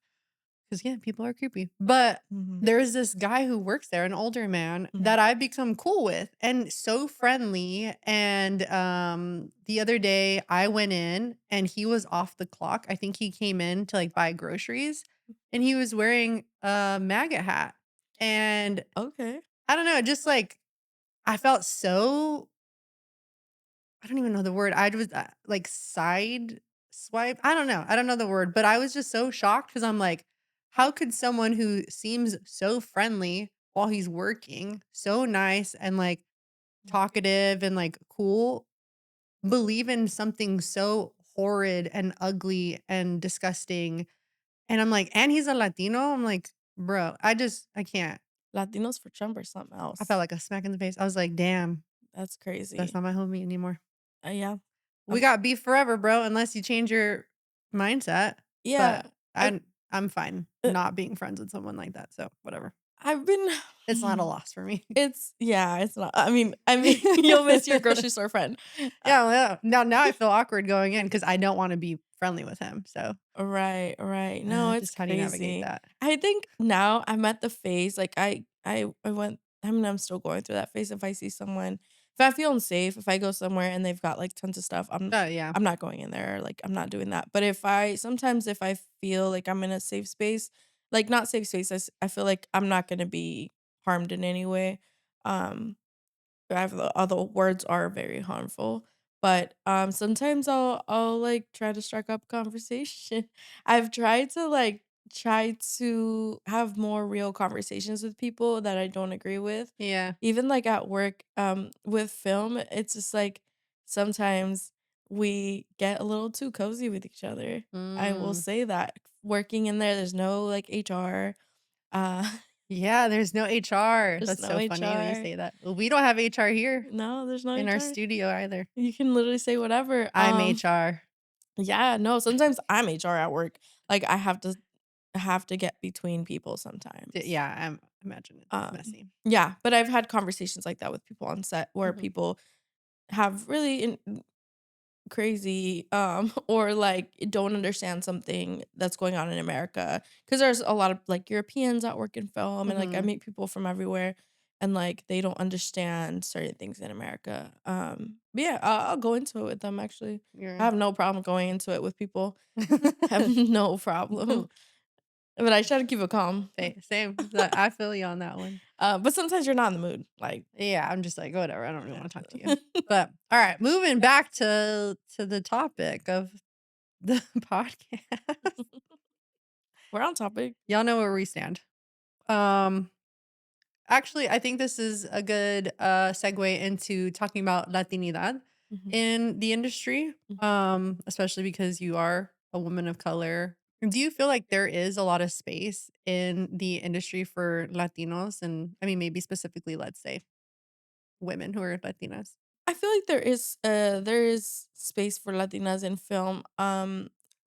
'Cause, yeah, people are creepy. But Mhm, there's this guy who works there, an older man, mhm. that I've become cool with and so friendly, and, the other day, I went in and he was off the clock. I think he came in to, like, buy groceries, and he was wearing a MAGA hat, and Okay. I don't know, just, like, I felt so I don't even know the word. I was, like, side swipe? I don't know. I don't know the word, but I was just so shocked because 'cause I'm like, how could someone who seems so friendly while he's working, so nice and, like, talkative and, like, cool, believe in something so horrid and ugly and disgusting? And I'm like, "And he's a Latino?" I'm like, "Bro, I can't." Latinos for Trump or something I felt else. like a smack in the face. I was like, "Damn, That's that's crazy. not my homie anymore." Yeah. We Um, got beef forever, bro, unless you change your mindset, yeah. but I I'm fine uh, not being friends with someone like that, so whatever. I've been It's not a loss for me. it's not I mean, you'll miss your grocery store friend. Uh, Yeah, yeah. Now I feel awkward going in because I don't wanna be friendly with him, so, right, right. No, it's just how do you navigate crazy. that? I think now I'm at the phase, like, I went I mean, I'm still going through that phase if I see someone if I feel unsafe, if I go somewhere and they've got, like, tons of stuff, Oh, yeah. I'm not going in there, like, I'm not doing that. But if I feel like I'm in a safe space, like, not safe space, I feel like I'm not gonna be harmed in any way, um although words are very harmful, but, sometimes I'll, like, try to strike up conversation. I've tried to, like try to have more real conversations with people that I don't agree with. Yeah. Even, like, at work, with film, it's just, like, sometimes we get a little too cozy with each other. I will Mm. say that. Working in there's no, like, HR, uh, Yeah, there's no HR. there's That's no so funny that you HR. say that. Well, we don't have HR here No, there's no in our HR. studio either. You can literally say whatever. I'm HR. Yeah, no, sometimes I'm HR at work. Like, I have to get between people sometimes. Yeah, imagine it's Um, messy. yeah, but I've had conversations like that with people on set where Mhm. people have really crazy or like don't understand something that's going on in America because there's a lot of like Europeans that work in film and like I Mhm. meet people from everywhere and like they don't understand certain things in America. But yeah, I'll go into it with them actually. I You're have no problem going into it with people. Have no problem. But I try to keep it calm. Same. I feel you on that one. But sometimes you're not in the mood. Like, Yeah, I'm just like, whatever. I don't really yeah. want to talk to you. But all right, moving back to the topic of the podcast. We're on topic. Y'all know where we stand. Um, Actually, I think this is a good segue into talking about Latinidad Mhm, in the industry. mhm, Especially because you are a woman of color Do you feel like there is a lot of space in the industry for Latinos? And I mean, maybe specifically, let's say women who are Latinas. I feel like there is space for Latinas in film.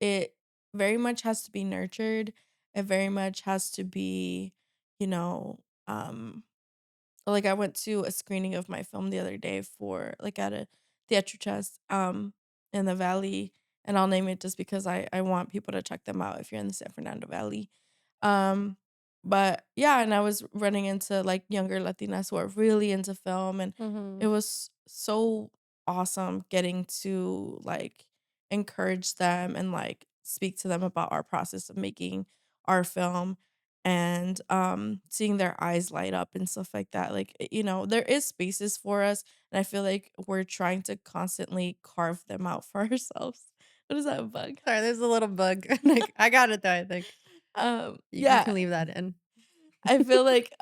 It very much has to be nurtured. It very much has to be, you know, like, I went to a screening of my film the other day for like, at a theatrichas, in the Valley, and I'll name it just because I want people to check them out if you're in the San Fernando Valley. Um, but yeah, and I was running into, like, younger Latinas who are really into film, and it Mhm. was so awesome getting to, like, encourage them and, like, speak to them about our process of making our film and seeing their eyes light up and stuff like that. Like, there is spaces for us, and I feel like we're trying to constantly carve them out for ourselves. What is that, a bug? Sorry, there's a little bug. Like, I got it though, I think. You Yeah, can leave that in. I feel like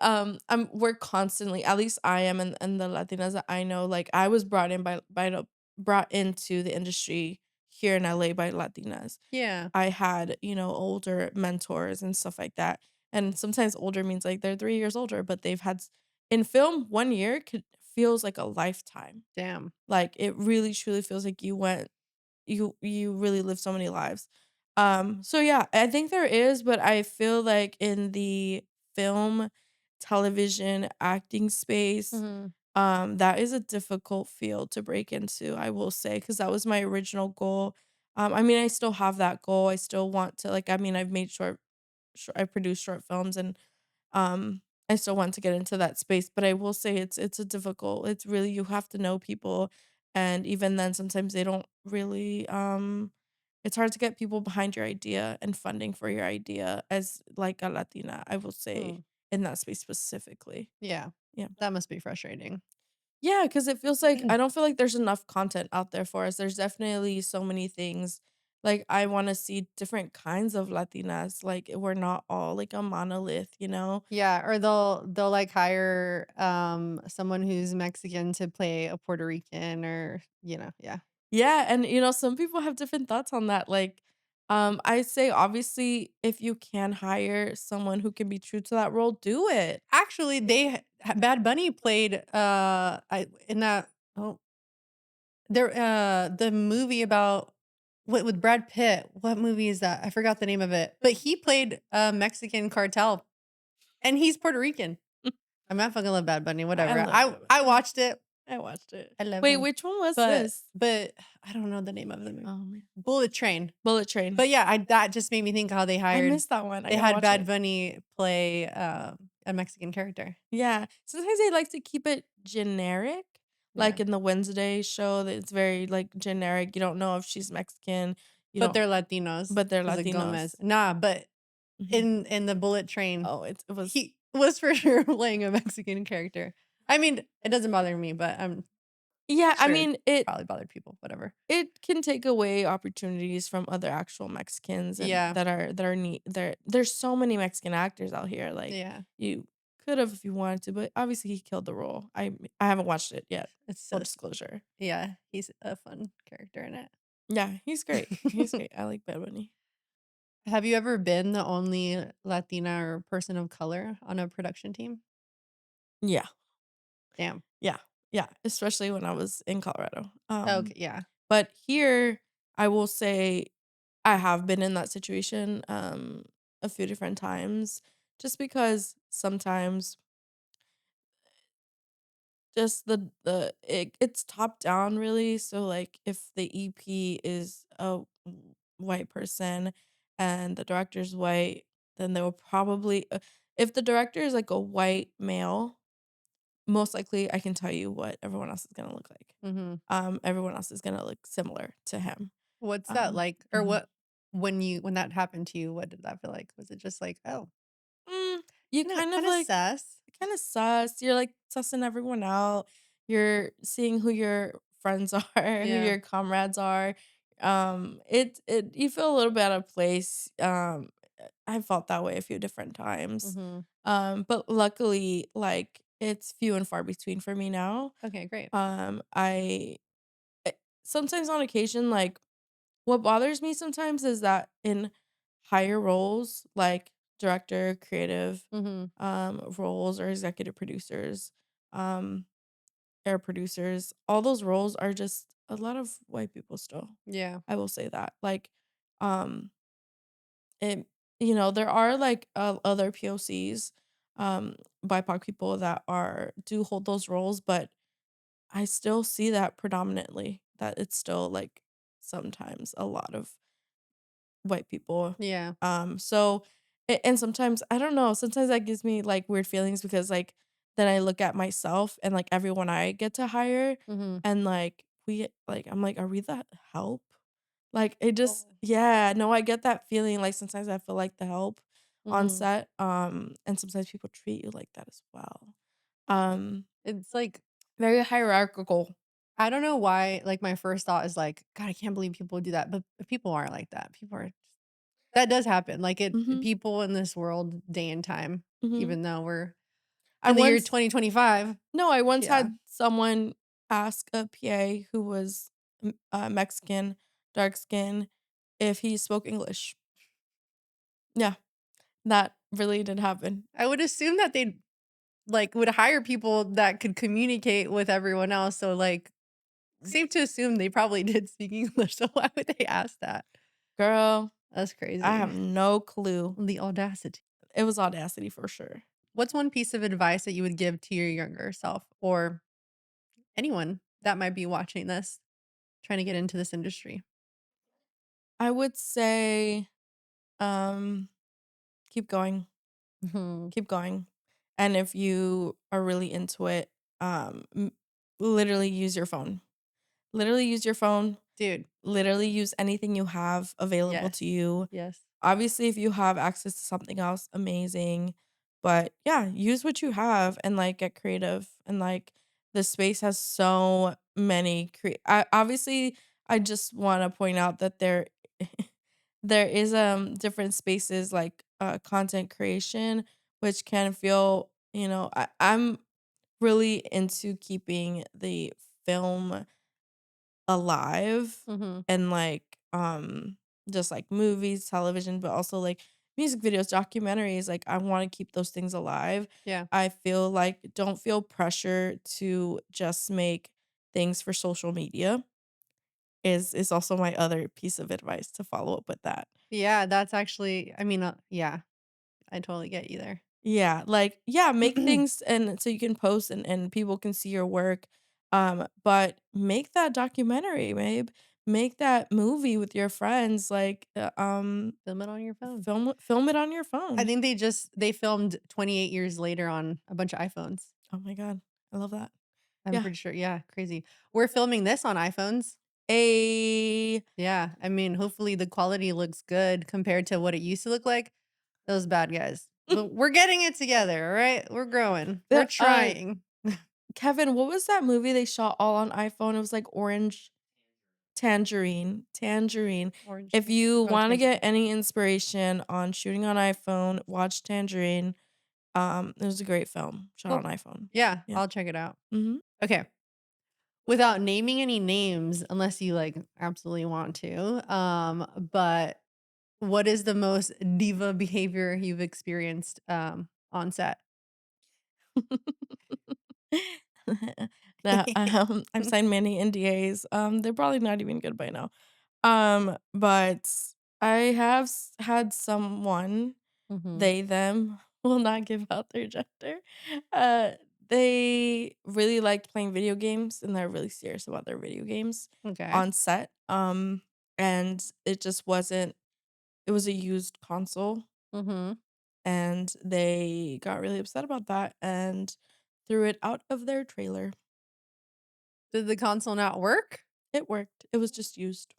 we're constantly, at least I am, and the Latinas that I know, like, I was brought into the industry here in LA by Latinas. Yeah, I had, older mentors and stuff like that. And sometimes older means like they're 3 years older, but they've had in film, 1 year could feels like a lifetime. damn. Like, it really truly feels like you really lived so many lives. So yeah, I think there is, but I feel like in the film, television, acting space, Mhm. that is a difficult field to break into, I will say, because that was my original goal. I mean, I still have that goal. I still want to, like, I mean, I've made I produced short films, and I still want to get into that space, but I will say it's a difficult, it's really, you have to know people, and even then sometimes they don't really it's hard to get people behind your idea and funding for your idea as like a Latina, I will say, Mm. in that space specifically. Yeah. Yeah. That must be frustrating. Yeah, because it feels like I don't feel like there's enough content out there for us. There's definitely so many things. Like, I wanna see different kinds of Latinas, like, we're not all like a monolith, you know? Yeah, or they'll, like, hire, someone who's Mexican to play a Puerto Rican or, yeah. Yeah, and, some people have different thoughts on that, like, I say, obviously, if you can hire someone who can be true to that role, do it. Actually, they Bad Bunny played, I in that oh, the movie about what with Brad Pitt. What movie is that? I forgot the name of it, but he played a Mexican cartel, and he's Puerto Rican. I mean, I fucking love Bad Bunny, I whatever. love I Emmely. watched it. I watched it. I love Wait, him. which one was But this? but I don't know the name of the movie. Oh, man. Bullet Train. Bullet Train. But yeah, I that just made me think how I missed that one, I they gotta had watch Bad it. Bunny play, a Mexican character. Yeah, sometimes they like to keep it generic, Yeah. like in the Wednesday show, that it's very, like, generic, you don't know if she's Mexican, you But don't they're Latinos but they're because of Gomez. Latinos. Nah, but Mhm. in the Bullet Train, Oh, it was he was for sure playing a Mexican character. I mean, it doesn't bother me, but I'm yeah, I sure it mean, it probably bothered people, whatever. it can take away opportunities from other actual Mexicans and Yeah. that are neat. There's so many Mexican actors out here, like, Yeah. you could have if you wanted to, but obviously he killed the role. I haven't watched it yet, It's full so disclosure. yeah, he's a fun character in it. Yeah, he's great. He's great. I like Bad Bunny. Have you ever been the only Latina or person of color on a production team? Yeah. Damn. Yeah, yeah, especially when I was in Colorado. Okay, yeah. But here, I will say I have been in that situation, a few different times, just because sometimes just it's top down really, so, like, if the EP is a white person and the director's white, then they will probably if the director is, like, a white male, most likely, I can tell you what everyone else is gonna look like. Mhm. Everyone else is gonna look similar to him. What's that Um, like? Or mhm. what when that happened to you, what did that feel like? Was it just like, "Oh, Mm, you kind of kinda like sus?" kinda sus. You're like sussing everyone out. You're seeing who your friends are, who Yeah. your comrades are. It you feel a little bit out of place. I felt that way a few different times. Mhm. But luckily, like, it's few and far between for me now. Okay, great. I sometimes on occasion, like, what bothers me sometimes is that in higher roles like director, creative Mhm. roles or executive producers, um, air producers, all those roles are just a lot of white people still. Yeah. I will say that. Like, um, it you know, there are like other POCs, BIPOC people that are do hold those roles, but I still see that predominantly, that it's still like sometimes a lot of white people. Yeah. So and sometimes I don't know, sometimes that gives me like weird feelings because like then I look at myself and like everyone I get to hire Mhm. and like we like I'm like, are we that help? Like it just Oh. yeah, no, I get that feeling like sometimes I feel like the help on Mhm. set. And sometimes people treat you like that as well. Um, It's like very hierarchical. I don't know why, like, my first thought is like, "God, I can't believe people do that," but people aren't like that. People are that does happen, like, Mhm. people in this world day and time, Mhm. even though we're I in the year once 2025. No, I once Yeah. had someone ask a PA who was Mexican, dark skin, if he spoke English. Yeah, that really did happen. I would assume that they like, would hire people that could communicate with everyone else, so, like, safe to assume they probably did speak English, so why would they ask that? Girl, That's I crazy. have no clue. The audacity. It was audacity for sure. What's one piece of advice that you would give to your younger self or anyone that might be watching this, trying to get into this industry? I would say, um, keep going, Mhm. keep going. And if you are really into it, literally use your phone. Literally use your phone. Dude, Literally use anything you have available yes. to you. Yes. Obviously, if you have access to something else, amazing. But yeah, use what you have and like get creative. And like the space has so many obviously I just want to point out that there there is different spaces like content creation, which can feel, I'm really into keeping the film alive Mhm. and like just like movies, television, but also like music videos, documentaries, like I want to keep those things alive. Yeah. I feel like don't feel pressure to just make things for social media is also my other piece of advice to follow up with that. Yeah, that's actually I mean, yeah, I totally get you there. Yeah, like, yeah, make things and so you can post and people can see your work, but make that documentary, babe. Make that movie with your friends, like, Film it on your phone. film it on your I phone. think they filmed 28 years later on a bunch of iPhones. Oh my god, I love that. I'm Yeah. pretty sure, yeah, crazy. We're filming this on iPhones. A Yeah, I mean, hopefully the quality looks good compared to what it used to look like. Those bad guys. But we're getting it together, all right? We're growing. We're the trying. Kevin, what was that movie they shot all on iPhone? It was like Orange Tangerine. Orange If tan you oh, wanna get tangerine. any inspiration on shooting on iPhone, watch Tangerine. It was a great film shot on Cool. iPhone. Yeah, Yeah. I'll check it out. Mhm. Okay. Without naming any names, unless you, like, absolutely want to, but what is the most diva behavior you've experienced, on set? Now, I've signed many NDAs. They're probably not even good by now. But I have had someone, Mhm. they, them, will not give out their gender. Uh, they really liked playing video games and they're really serious about their video games Okay. on set. And it just wasn't, it was a used console Mhm. and they got really upset about that and threw it out of their trailer. Did the console not work? It worked. It was just used.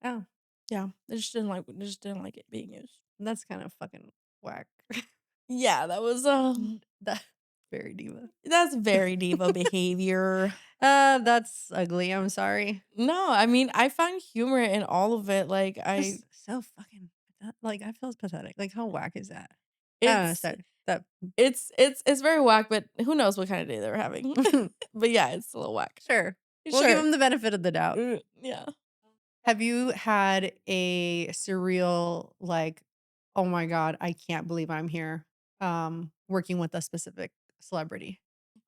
Oh, Yeah, they just didn't like it being used. that's kind of fucking whack. Yeah, that was That very diva. that's very diva behavior. That's ugly, I'm sorry. No, I mean, I find humor in all of it. Like I Just so fucking like, I feel pathetic. Like, how whack is that? I don't know, it's sorry. That it's very whack, but who knows what kind of day they were having. But yeah, it's a little whack. sure. We'll give Sure. him the benefit of the doubt. Yeah. Have you had a surreal, like oh my god, I can't believe I'm here, working with a specific celebrity.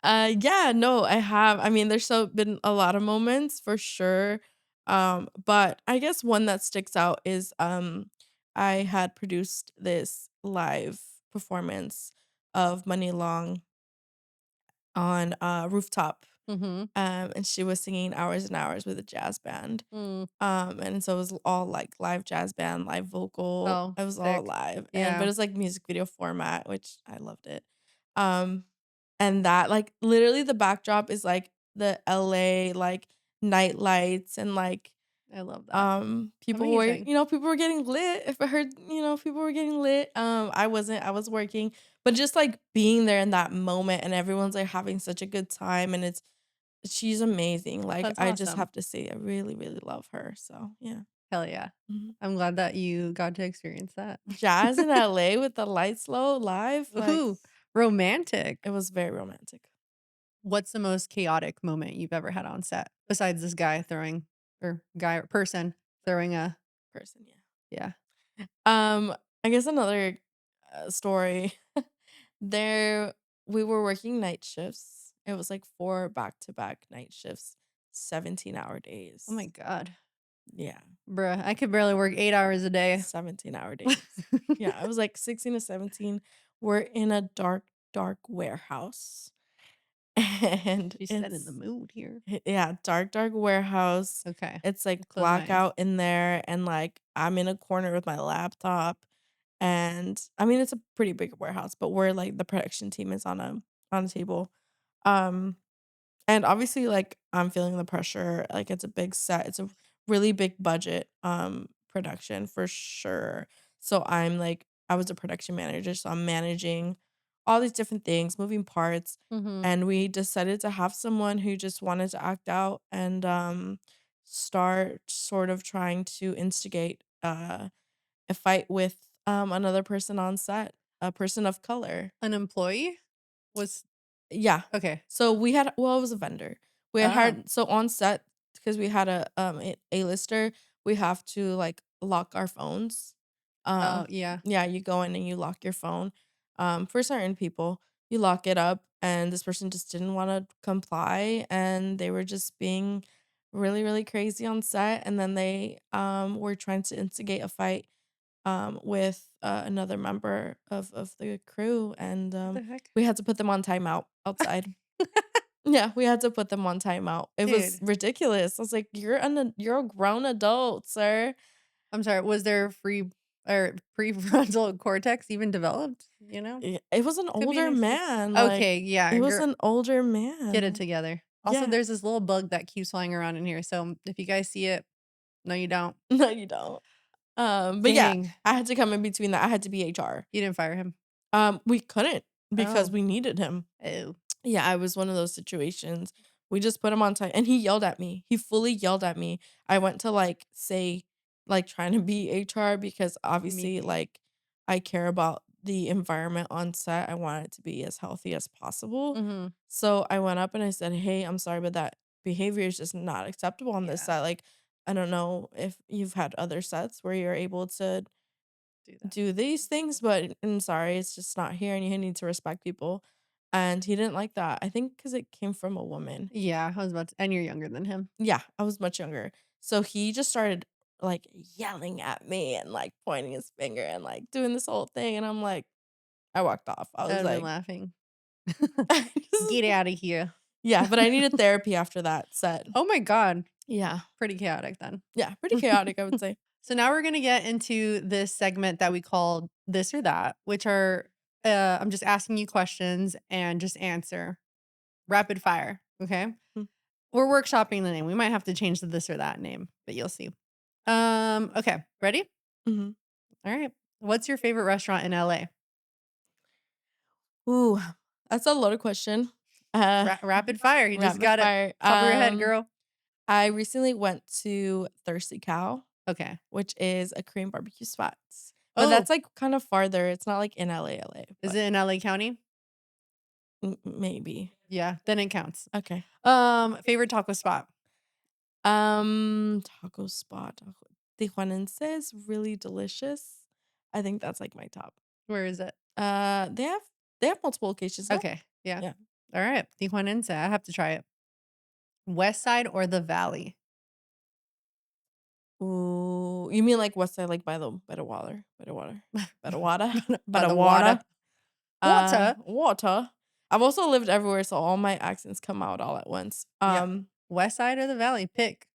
Yeah, no, I have. I mean, there's been a lot of moments for sure. But I guess one that sticks out is I had produced this live performance of Money Long on a rooftop. Mhm. And she was singing Hours and Hours with a jazz band. Mm. And so it was all like live jazz band, live vocal. Oh, It was all sick. live. But it Yeah, was like music video format, which I loved it. Um and that like literally the backdrop is like the LA like night lights and like I love that. people were, Amazing. people were getting lit. If I heard, people were getting lit. I wasn't, I was working, but just like being there in that moment and everyone's like having such a good time and she's amazing. Like That's I just awesome. have to say I really, really love her. So yeah. Hell yeah. Mhm. I'm glad that you got to experience that. Jazz in LA with the lights low live, like Ooh, romantic. it was very romantic. What's the most chaotic moment you've ever had on set besides this guy throwing or guy or person throwing a Person, yeah. yeah. I guess another story. There, we were working night shifts. It was like 4 back-to-back night shifts, 17-hour Oh my days. god. Yeah, Bruh, I could barely work 8 hours a day. 17-hour days. Yeah, I was like 16 to 17. We're in a dark, dark warehouse. And She's setting the it's mood here. yeah, dark, dark warehouse. Okay. It's like Close my eyes. blackout in there and like I'm in a corner with my laptop. And I mean it's a pretty big warehouse, but we're like the production team is on a table. Um and obviously, like, I'm feeling the pressure, like, it's a big set, it's a really big budget, production for sure. So I'm, like I was a production manager, so I'm managing all these different things, moving parts, Mhm. and we decided to have someone who just wanted to act out and, start sort of trying to instigate, a fight with, another person on set, a person of color. An employee was Yeah. okay. So we had well, it was a vendor. We had Oh. hired so on set because we had A-lister, we have to, like, lock our phones. Oh, yeah. Yeah, you go in and you lock your phone. For certain people, you lock it up, and this person just didn't wanna comply, and they were just being really, really crazy on set, and then they, were trying to instigate a fight with another member of the crew, and What the heck? we had to put them on timeout outside. Yeah, we had to put them on timeout. It was Dude, ridiculous. I was like, you're a grown adult, sir." I'm sorry, was there free or prefrontal cortex even developed, you know? It was an Could be an older excuse. man. Like Okay, yeah, it was girl, an older get it man. together. Also, Yeah. there's this little bug that keeps flying around in here, so if you guys see it, no, you don't. No, you don't. But yeah, Dang, I had to come in between that. I had to be HR. you didn't fire him. We couldn't because Oh, we needed him. oh, Yeah, I was one of those situations. We just put him on time and he yelled at me. He fully yelled at me. I went to like say like trying to be HR because me obviously too. like I care about the environment on set. I want it to be as healthy as possible. Mhm. So I went up and I said, "Hey, I'm sorry, but that behavior is just not acceptable on this Yeah, set." Like I don't know if you've had other sets where you're able to do that. do these things, but I'm sorry, it's just not here and you need to respect people. And he didn't like that. I think because it came from a woman. Yeah, I was about to and you're younger than him. Yeah, I was much younger. So he just started like yelling at me and like pointing his finger and like doing this whole thing. And I'm like, I walked off. I I was would've been like, laughing. this Get is- out of here. yeah, but I needed therapy after that set. Oh my god, Yeah. pretty chaotic then. Yeah. Pretty chaotic, I would say. So now we're gonna get into this segment that we call this or that, which are I'm just asking you questions and just answer rapid fire. Okay. Mm. We're workshopping the name. We might have to change the this or that name, but you'll see. Okay. Ready? Mhm. All right. What's your favorite restaurant in LA? Ooh, that's a loaded question. Uh, Rapid fire. You just rapid gotta fire. top of your head, girl. I recently went to Thirsty Cow, Okay. which is a Korean barbecue spot. But Oh, that's, like, kind of farther. It's not, like, in LA, is but it in LA County? maybe. Yeah, then it counts. Okay. Favorite taco spot? Taco spot. Tijuanense is really delicious. I think that's like my top. Where is it? They have multiple locations now. Okay. Yeah. Yeah. All right. Tijuanense. I have to try it. West side or the valley? Ooh, you mean like west side, like by the water, by the water, by By the the water. water, Water. water. I've also lived everywhere, so all my accents come out all at once. Yeah. West side or the valley? Pick.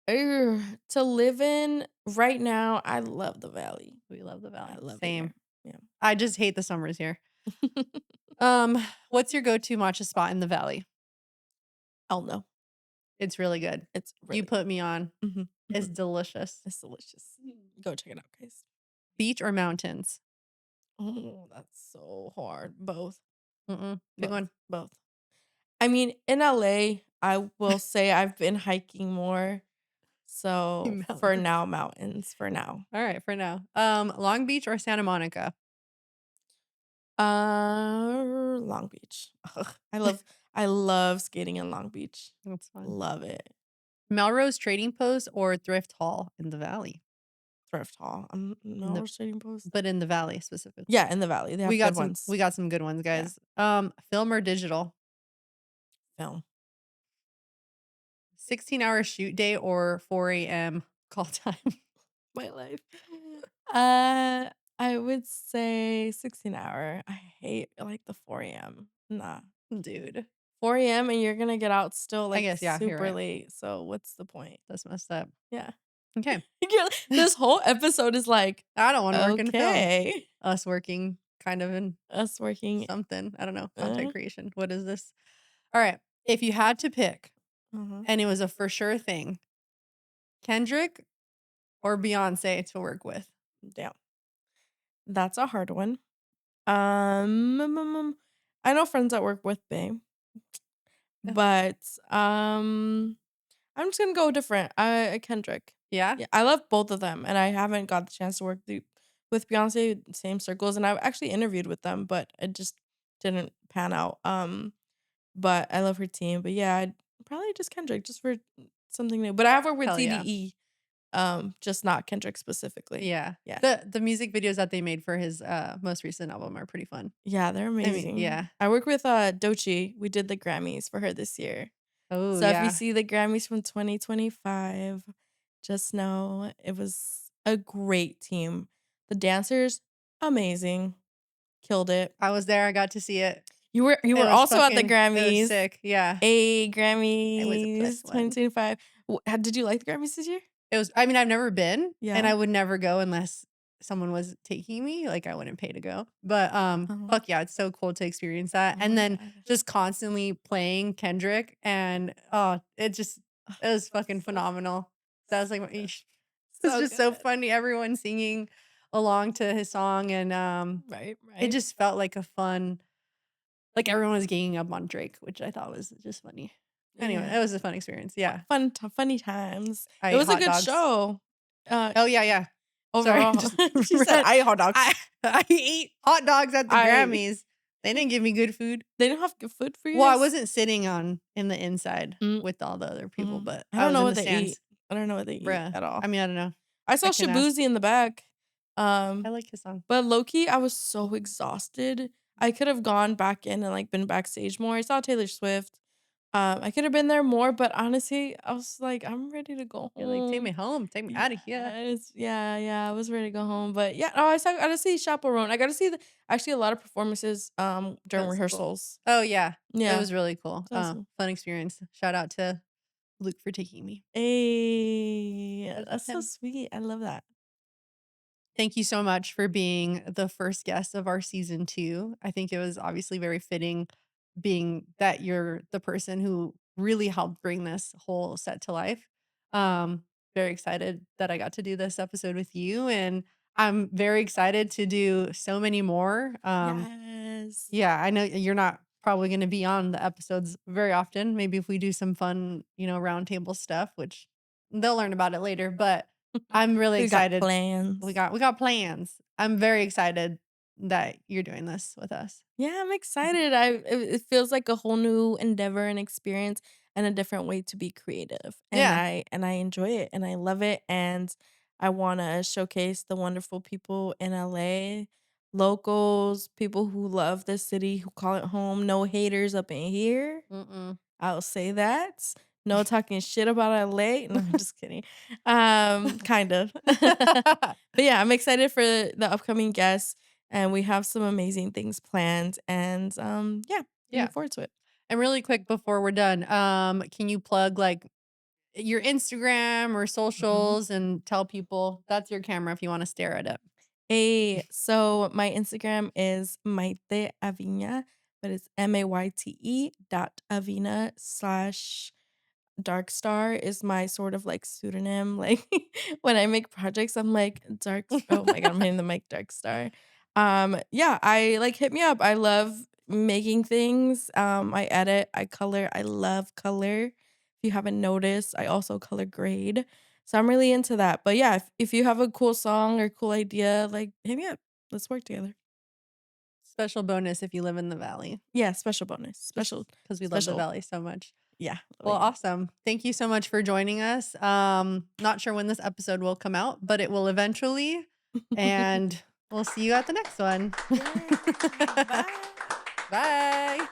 To live in right now, I love the valley. We love the I valley. love it Same. here. Yeah. I just hate the summers here. What's your go-to matcha spot in the valley? Oh no, It's really good. it's You really put me on. good. Mhm, It's mhm. delicious. It's delicious. Go check it out, guys. Beach or mountains? Oh, that's so hard. Both, Mm-mm. Pick both, one. both. I mean, in LA, I will say I've been hiking more. So for Mountains. now, mountains for now. All right, for now. Long Beach or Santa Monica? Long Beach. Ugh, I love skating in Long Beach. That's fun. Love it. Melrose Trading Post or Thrift Hall in the valley? Thrift Hall. In the Melrose Trading Post. But in the valley specifically. Yeah, in the valley. They have good ones. We got some good ones, Yeah. guys. Film or digital? Film. 16-hour shoot day or 4 a.m. call time? My life. Uh I would say 16-hour. I hate like the 4 a.m. Nah. Dude. 4 a.m. and you're gonna get out still I like guess, yeah, you're super right. late. So what's the point? That's messed up. Yeah. Okay. This whole episode is like, I don't want to work in film. okay. Us working kind of in Us working. something. I don't know. Uh, Content creation. What is this? All right. If you had to pick uh and it was a for sure thing, Kendrick or Beyonce to work with? Damn. That's a hard one. I know friends that work with Bae, Yeah. but I'm just gonna go different. Kendrick. Yeah? Yeah, I love both of them, and I haven't got the chance to work with Beyonce, same circles, and I've actually interviewed with them, but it just didn't pan out. But I love her team. But yeah, I'd probably just Kendrick, just for something new. But I have worked with Hell yeah. TDE, just not Kendrick specifically. Yeah. Yeah. The music videos that they made for his most recent album are pretty fun. Yeah, they're I mean, amazing. yeah. I work with Doechii. We did the Grammys for her this year. Oh, So if you yeah. see the Grammys from 2025, just know it was a great team. The dancers, amazing. Killed it. I was there. I got to see it. You It were was also at the it was Grammys. sick. Yeah. It was a plus Grammys one. 2025. Did you like the Grammys this year? It was, I mean, I've never been and Yeah. I would never go unless someone was taking me. Like I wouldn't pay to go. But Uh-huh. fuck yeah, it's so cool to experience that. Oh And my then god. just constantly playing Kendrick and it was fucking So phenomenal. That was like so good. it's So just so good. funny. Everyone singing along to his song and Right, it right. just felt like a fun, like everyone was ganging up on Drake, which I thought was just funny. Anyway, Yeah. it was a fun experience. Yeah. Funny times. I It ate was a hot good dogs. show. Uh, Oh, yeah, yeah. Sorry, overall. just She said, ran "I eat hot dogs." I ate hot dogs at the I Grammys. They didn't give me good food. They didn't have good food for you Well, I guys? wasn't sitting in the inside Mm, with all the other people, mhm. but I I don't was know in what the they eat. stands. I don't know what they eat Bruh. at all. I mean, I don't know. I saw I can ask. Shabuzi in the back. I like his song. But low key, I was so exhausted. I could have gone back in and like been backstage more. I saw Taylor Swift. I could have been there more, but honestly, I was like, I'm ready to go You're like, "Take me home. home. Take me out of here." Yes, yeah, I was ready to go home. But yeah, no, I got to see Chaperone. I got to see actually a lot of performances That during was cool. rehearsals. Oh, yeah. It Yeah, was really cool. so awesome. Fun experience. Shout out to Luke for taking me. I Hey, was with that's so him. sweet. I love that. Thank you so much for being the first guest of our season 2. I think it was obviously very fitting being that you're the person who really helped bring this whole set to life. Very excited that I got to do this episode with you, and I'm very excited to do so many more. Yes. Yeah, I know you're not probably going to be on the episodes very often. Maybe if we do some fun, roundtable stuff, which they'll learn about it later, but I'm really We got excited. plans. We got plans. I'm very excited that you're doing this with us. Yeah, I'm excited. It feels like a whole new endeavor and experience and a different way to be creative. Yeah. And I enjoy it and I love it. And I wanna showcase the wonderful people in LA, locals, people who love the city, who call it home, no haters up in here. Mm-mm. I'll say that. No talking shit about LA. No, I'm just kidding. Kind of. But yeah, I'm excited for the upcoming guests, and we have some amazing things planned. And yeah, looking Yeah. forward to it. And really quick before we're done, can you plug like your Instagram or Mhm. socials and tell people that's your camera if you want to stare at it? So my Instagram is Mayte Avina, but it's MAYTE.Avina/ Dark Star is my sort of, like, pseudonym, like, when I make projects, I'm like, oh my god, I'm hitting the mic, Dark Star. Yeah, hit me up, I love making things, I edit, I color, I love color. If you haven't noticed, I also color grade, so I'm really into that, but yeah, if you have a cool song or cool idea, like, hit me up. Let's work together. Special bonus if you live in the valley, Yeah, special bonus, just because we love the special valley so much. yeah, Well, loving it. awesome. Thank you so much for joining us. Not sure when this episode will come out, but it will eventually. And we'll see you at the next one. Yay, bye. Bye.